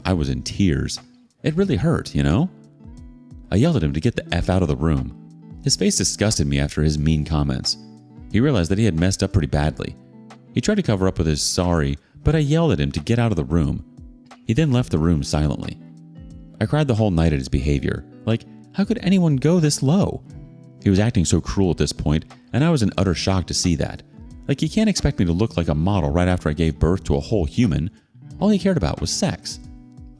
I was in tears. It really hurt, you know? I yelled at him to get the F out of the room. His face disgusted me after his mean comments. He realized that he had messed up pretty badly. He tried to cover up with his sorry, but I yelled at him to get out of the room. He then left the room silently. I cried the whole night at his behavior. Like, how could anyone go this low? He was acting so cruel at this point, and I was in utter shock to see that. Like, he can't expect me to look like a model right after I gave birth to a whole human. All he cared about was sex.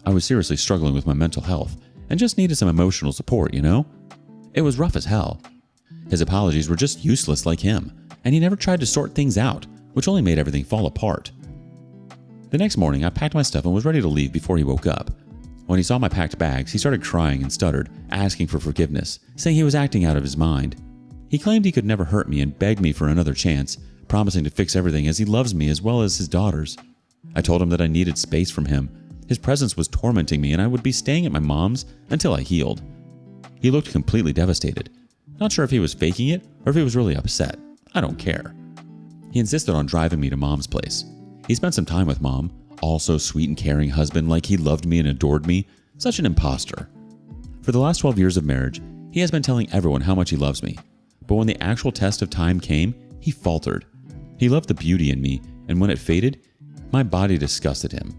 I was seriously struggling with my mental health and just needed some emotional support, you know? It was rough as hell. His apologies were just useless like him, and he never tried to sort things out, which only made everything fall apart. The next morning, I packed my stuff and was ready to leave before he woke up. When he saw my packed bags, he started crying and stuttered, asking for forgiveness, saying he was acting out of his mind. He claimed he could never hurt me and begged me for another chance, promising to fix everything as he loves me as well as his daughters. I told him that I needed space from him. His presence was tormenting me and I would be staying at my mom's until I healed. He looked completely devastated. Not sure if he was faking it or if he was really upset. I don't care. He insisted on driving me to mom's place. He spent some time with mom, all so sweet and caring husband, like he loved me and adored me. Such an imposter. For the last 12 years of marriage, he has been telling everyone how much he loves me. But when the actual test of time came, he faltered. He loved the beauty in me, and when it faded, my body disgusted him.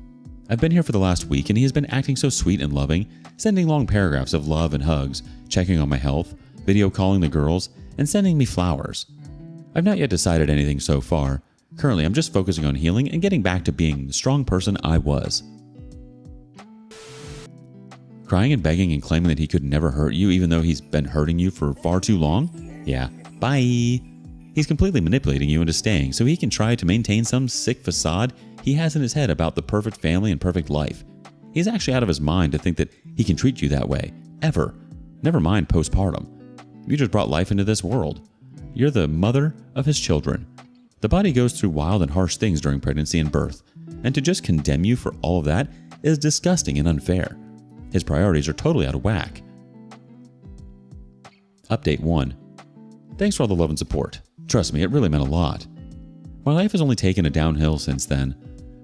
I've been here for the last week and he has been acting so sweet and loving, sending long paragraphs of love and hugs, checking on my health, video calling the girls, and sending me flowers. I've not yet decided anything so far. Currently, I'm just focusing on healing and getting back to being the strong person I was. Crying and begging and claiming that he could never hurt you even though he's been hurting you for far too long? Yeah, bye. He's completely manipulating you into staying so he can try to maintain some sick facade he has in his head about the perfect family and perfect life. He's actually out of his mind to think that he can treat you that way, ever. Never mind postpartum. You just brought life into this world. You're the mother of his children. The body goes through wild and harsh things during pregnancy and birth, and to just condemn you for all of that is disgusting and unfair. His priorities are totally out of whack. Update 1. Thanks for all the love and support. Trust me, it really meant a lot. My life has only taken a downhill since then.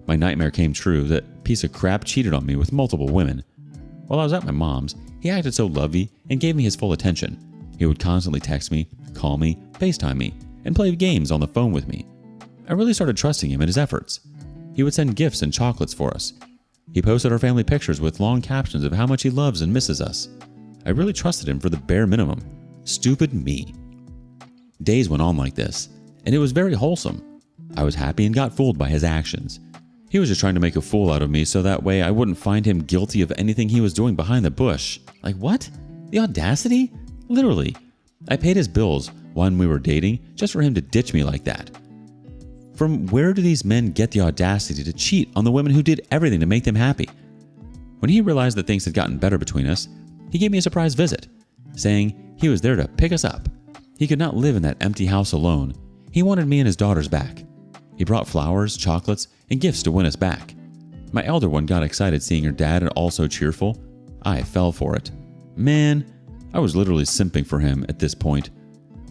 My nightmare came true. That piece of crap cheated on me with multiple women. While I was at my mom's, he acted so lovey and gave me his full attention. He would constantly text me, call me, FaceTime me, and play games on the phone with me. I really started trusting him and his efforts. He would send gifts and chocolates for us. He posted our family pictures with long captions of how much he loves and misses us. I really trusted him for the bare minimum. Stupid me. Days went on like this, and it was very wholesome. I was happy and got fooled by his actions. He was just trying to make a fool out of me so that way I wouldn't find him guilty of anything he was doing behind the bush. Like what? The audacity? Literally. I paid his bills when we were dating just for him to ditch me like that. From where do these men get the audacity to cheat on the women who did everything to make them happy? When he realized that things had gotten better between us, he gave me a surprise visit, saying he was there to pick us up. He could not live in that empty house alone. He wanted me and his daughters back. He brought flowers, chocolates, and gifts to win us back. My elder one got excited seeing her dad and also cheerful. I fell for it. Man, I was literally simping for him at this point.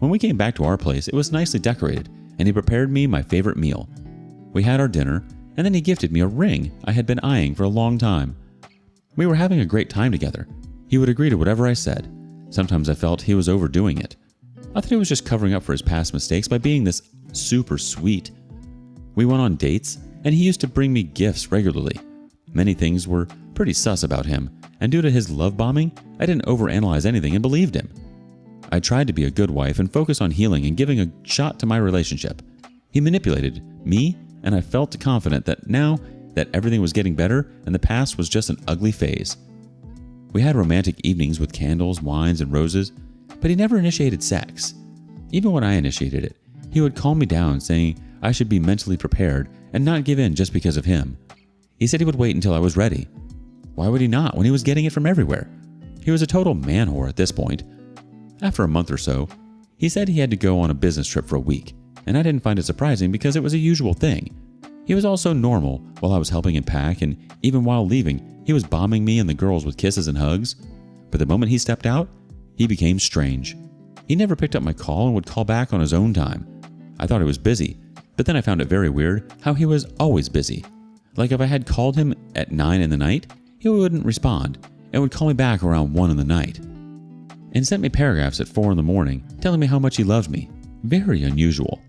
When we came back to our place, it was nicely decorated, and he prepared me my favorite meal. We had our dinner, and then he gifted me a ring I had been eyeing for a long time. We were having a great time together. He would agree to whatever I said. Sometimes I felt he was overdoing it. I thought he was just covering up for his past mistakes by being this super sweet. We went on dates, and he used to bring me gifts regularly. Many things were pretty sus about him, and due to his love bombing, I didn't overanalyze anything and believed him. I tried to be a good wife and focus on healing and giving a shot to my relationship. He manipulated me, and I felt confident that now that everything was getting better and the past was just an ugly phase. We had romantic evenings with candles, wines, and roses, but he never initiated sex. Even when I initiated it, he would calm me down, saying I should be mentally prepared and not give in just because of him. He said he would wait until I was ready. Why would he not when he was getting it from everywhere? He was a total man whore at this point. After a month or so, he said he had to go on a business trip for a week, and I didn't find it surprising because it was a usual thing. He was also normal while I was helping him pack, and even while leaving, he was bombing me and the girls with kisses and hugs. But the moment he stepped out, he became strange. He never picked up my call and would call back on his own time. I thought he was busy, but then I found it very weird how he was always busy. Like if I had called him at 9 in the night, he wouldn't respond and would call me back around 1 in the night. And sent me paragraphs at 4 in the morning telling me how much he loved me. Very unusual.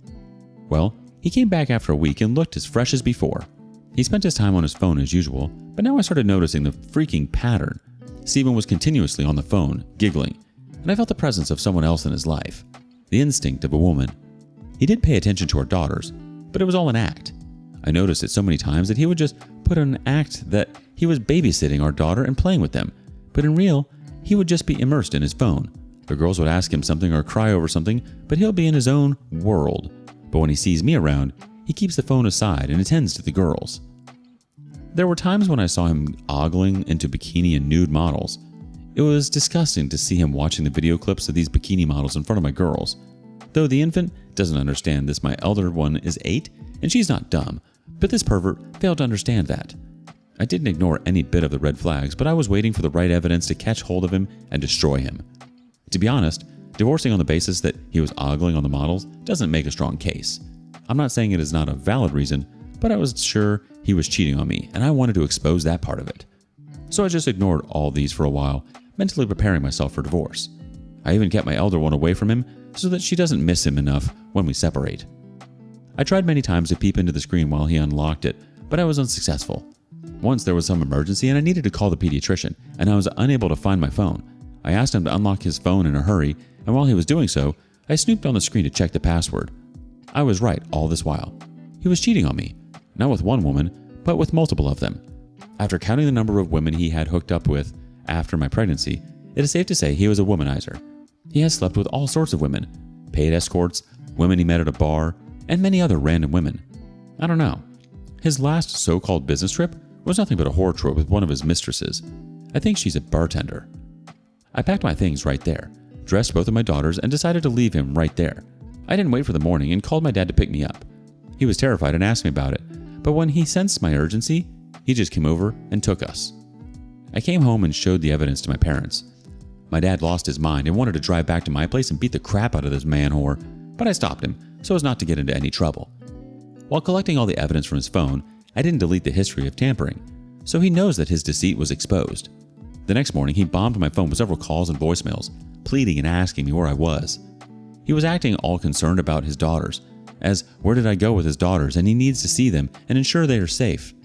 Well, he came back after a week and looked as fresh as before. He spent his time on his phone as usual, but now I started noticing the freaking pattern. Stephen was continuously on the phone, giggling, and I felt the presence of someone else in his life. The instinct of a woman. He did pay attention to our daughters, but it was all an act. I noticed it so many times that he would just put on an act that he was babysitting our daughter and playing with them, but in real, he would just be immersed in his phone. The girls would ask him something or cry over something, but he'll be in his own world. But when he sees me around, he keeps the phone aside and attends to the girls. There were times when I saw him ogling into bikini and nude models. It was disgusting to see him watching the video clips of these bikini models in front of my girls. Though the infant doesn't understand this, my elder one is 8, and she's not dumb, but this pervert failed to understand that. I didn't ignore any bit of the red flags, but I was waiting for the right evidence to catch hold of him and destroy him. To be honest, divorcing on the basis that he was ogling on the models doesn't make a strong case. I'm not saying it is not a valid reason, but I was sure he was cheating on me, and I wanted to expose that part of it. So I just ignored all these for a while, mentally preparing myself for divorce. I even kept my elder one away from him so that she doesn't miss him enough when we separate. I tried many times to peep into the screen while he unlocked it, but I was unsuccessful. Once there was some emergency and I needed to call the pediatrician, and I was unable to find my phone. I asked him to unlock his phone in a hurry, and while he was doing so, I snooped on the screen to check the password. I was right all this while. He was cheating on me, not with one woman, but with multiple of them. After counting the number of women he had hooked up with after my pregnancy, it is safe to say he was a womanizer. He has slept with all sorts of women, paid escorts, women he met at a bar, and many other random women. I don't know. His last so-called business trip was nothing but a whore trip with one of his mistresses. I think she's a bartender. I packed my things right there, dressed both of my daughters, and decided to leave him right there. I didn't wait for the morning and called my dad to pick me up. He was terrified and asked me about it, but when he sensed my urgency, he just came over and took us. I came home and showed the evidence to my parents. My dad lost his mind and wanted to drive back to my place and beat the crap out of this man whore, but I stopped him so as not to get into any trouble. While collecting all the evidence from his phone, I didn't delete the history of tampering, so he knows that his deceit was exposed. The next morning, he bombed my phone with several calls and voicemails, pleading and asking me where I was. He was acting all concerned about his daughters, as where did I go with his daughters, and he needs to see them and ensure they are safe.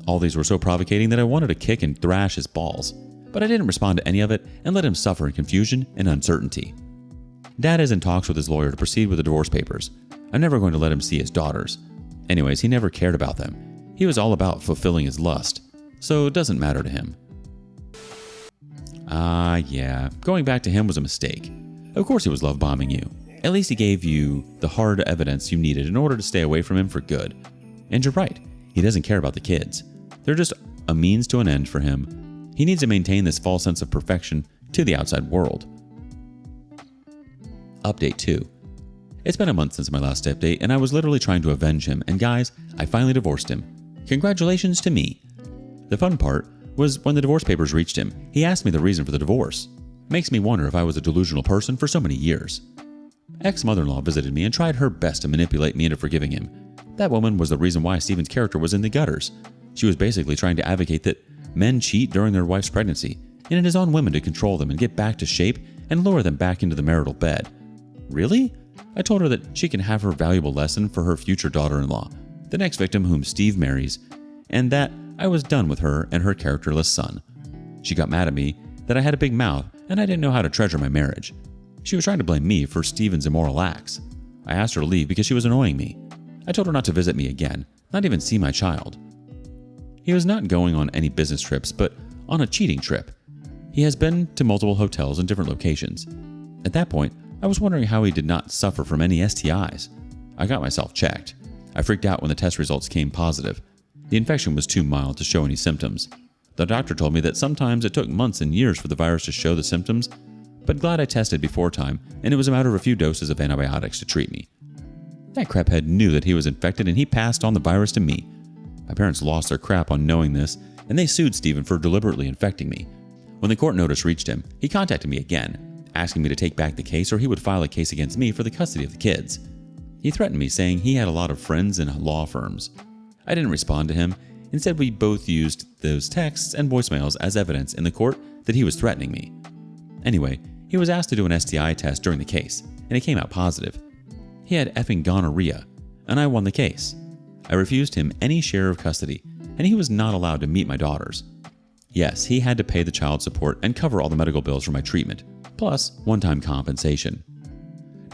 All these were so provocating that I wanted to kick and thrash his balls, but I didn't respond to any of it and let him suffer in confusion and uncertainty. Dad is in talks with his lawyer to proceed with the divorce papers. I'm never going to let him see his daughters. Anyways, he never cared about them. He was all about fulfilling his lust, so it doesn't matter to him. Yeah, going back to him was a mistake. Of course he was love bombing you. At least he gave you the hard evidence you needed in order to stay away from him for good. And you're right, he doesn't care about the kids. They're just a means to an end for him. He needs to maintain this false sense of perfection to the outside world. Update 2. It's been a month since my last update, and I was literally trying to avenge him, and guys, I finally divorced him. Congratulations to me. The fun part was when the divorce papers reached him, he asked me the reason for the divorce. Makes me wonder if I was a delusional person for so many years. Ex-mother-in-law visited me and tried her best to manipulate me into forgiving him. That woman was the reason why Steven's character was in the gutters. She was basically trying to advocate that men cheat during their wife's pregnancy, and it is on women to control them and get back to shape and lure them back into the marital bed. Really? I told her that she can have her valuable lesson for her future daughter-in-law, the next victim whom Steve marries, and that I was done with her and her characterless son. She got mad at me that I had a big mouth and I didn't know how to treasure my marriage. She was trying to blame me for Steven's immoral acts. I asked her to leave because she was annoying me. I told her not to visit me again, not even see my child. He was not going on any business trips, but on a cheating trip. He has been to multiple hotels in different locations. At that point, I was wondering how he did not suffer from any STIs. I got myself checked. I freaked out when the test results came positive. The infection was too mild to show any symptoms. The doctor told me that sometimes it took months and years for the virus to show the symptoms, but glad I tested before time, and it was a matter of a few doses of antibiotics to treat me. That craphead knew that he was infected and he passed on the virus to me. My parents lost their crap on knowing this, and they sued Steven for deliberately infecting me. When the court notice reached him, he contacted me again, asking me to take back the case or he would file a case against me for the custody of the kids. He threatened me, saying he had a lot of friends in law firms. I didn't respond to him. Instead, we both used those texts and voicemails as evidence in the court that he was threatening me. Anyway, he was asked to do an STI test during the case, and it came out positive. He had effing gonorrhea, and I won the case. I refused him any share of custody, and he was not allowed to meet my daughters. Yes, he had to pay the child support and cover all the medical bills for my treatment, plus one-time compensation.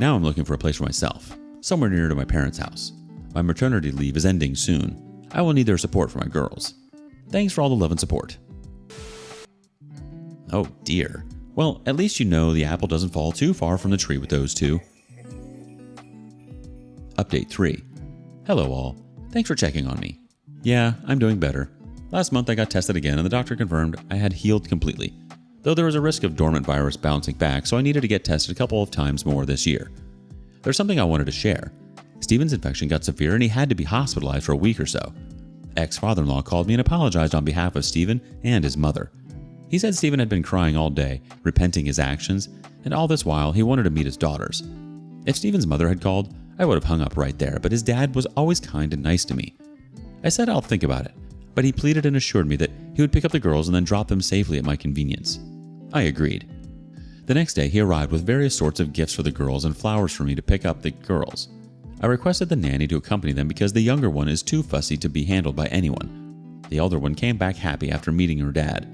Now I'm looking for a place for myself, somewhere near to my parents' house. My maternity leave is ending soon. I will need their support for my girls. Thanks for all the love and support. Oh dear. Well, at least you know the apple doesn't fall too far from the tree with those two. Update 3. Hello all. Thanks for checking on me. Yeah, I'm doing better. Last month I got tested again and the doctor confirmed I had healed completely, though there was a risk of dormant virus bouncing back, so I needed to get tested a couple of times more this year. There's something I wanted to share. Steven's infection got severe and he had to be hospitalized for a week or so. Ex-father-in-law called me and apologized on behalf of Steven and his mother. He said Steven had been crying all day, repenting his actions, and all this while he wanted to meet his daughters. If Steven's mother had called, I would have hung up right there, but his dad was always kind and nice to me. I said I'll think about it, but he pleaded and assured me that he would pick up the girls and then drop them safely at my convenience. I agreed. The next day he arrived with various sorts of gifts for the girls and flowers for me to pick up the girls. I requested the nanny to accompany them because the younger one is too fussy to be handled by anyone. The elder one came back happy after meeting her dad.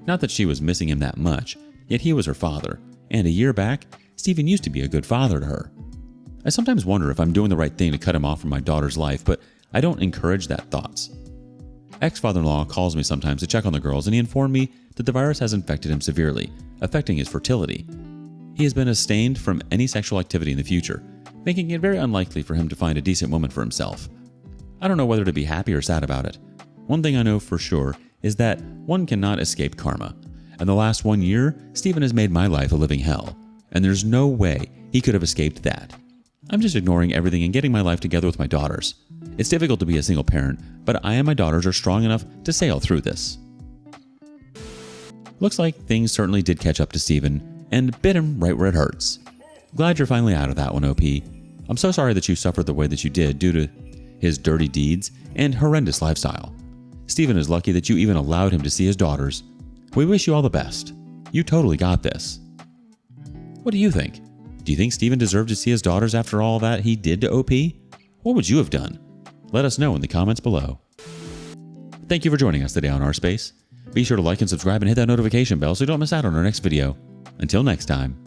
Not that she was missing him that much, yet he was her father, and a year back, Steven used to be a good father to her. I sometimes wonder if I'm doing the right thing to cut him off from my daughter's life, but I don't encourage that thoughts. Ex-father-in-law calls me sometimes to check on the girls, and he informed me that the virus has infected him severely, affecting his fertility. He has been abstained from any sexual activity in the future, making it very unlikely for him to find a decent woman for himself. I don't know whether to be happy or sad about it. One thing I know for sure is that one cannot escape karma. And the last 1 year, Steven has made my life a living hell, and there's no way he could have escaped that. I'm just ignoring everything and getting my life together with my daughters. It's difficult to be a single parent, but I and my daughters are strong enough to sail through this. Looks like things certainly did catch up to Steven and bit him right where it hurts. Glad you're finally out of that one, OP. I'm so sorry that you suffered the way that you did due to his dirty deeds and horrendous lifestyle. Steven is lucky that you even allowed him to see his daughters. We wish you all the best. You totally got this. What do you think? Do you think Steven deserved to see his daughters after all that he did to OP? What would you have done? Let us know in the comments below. Thank you for joining us today on rSpace. Be sure to like and subscribe and hit that notification bell so you don't miss out on our next video. Until next time.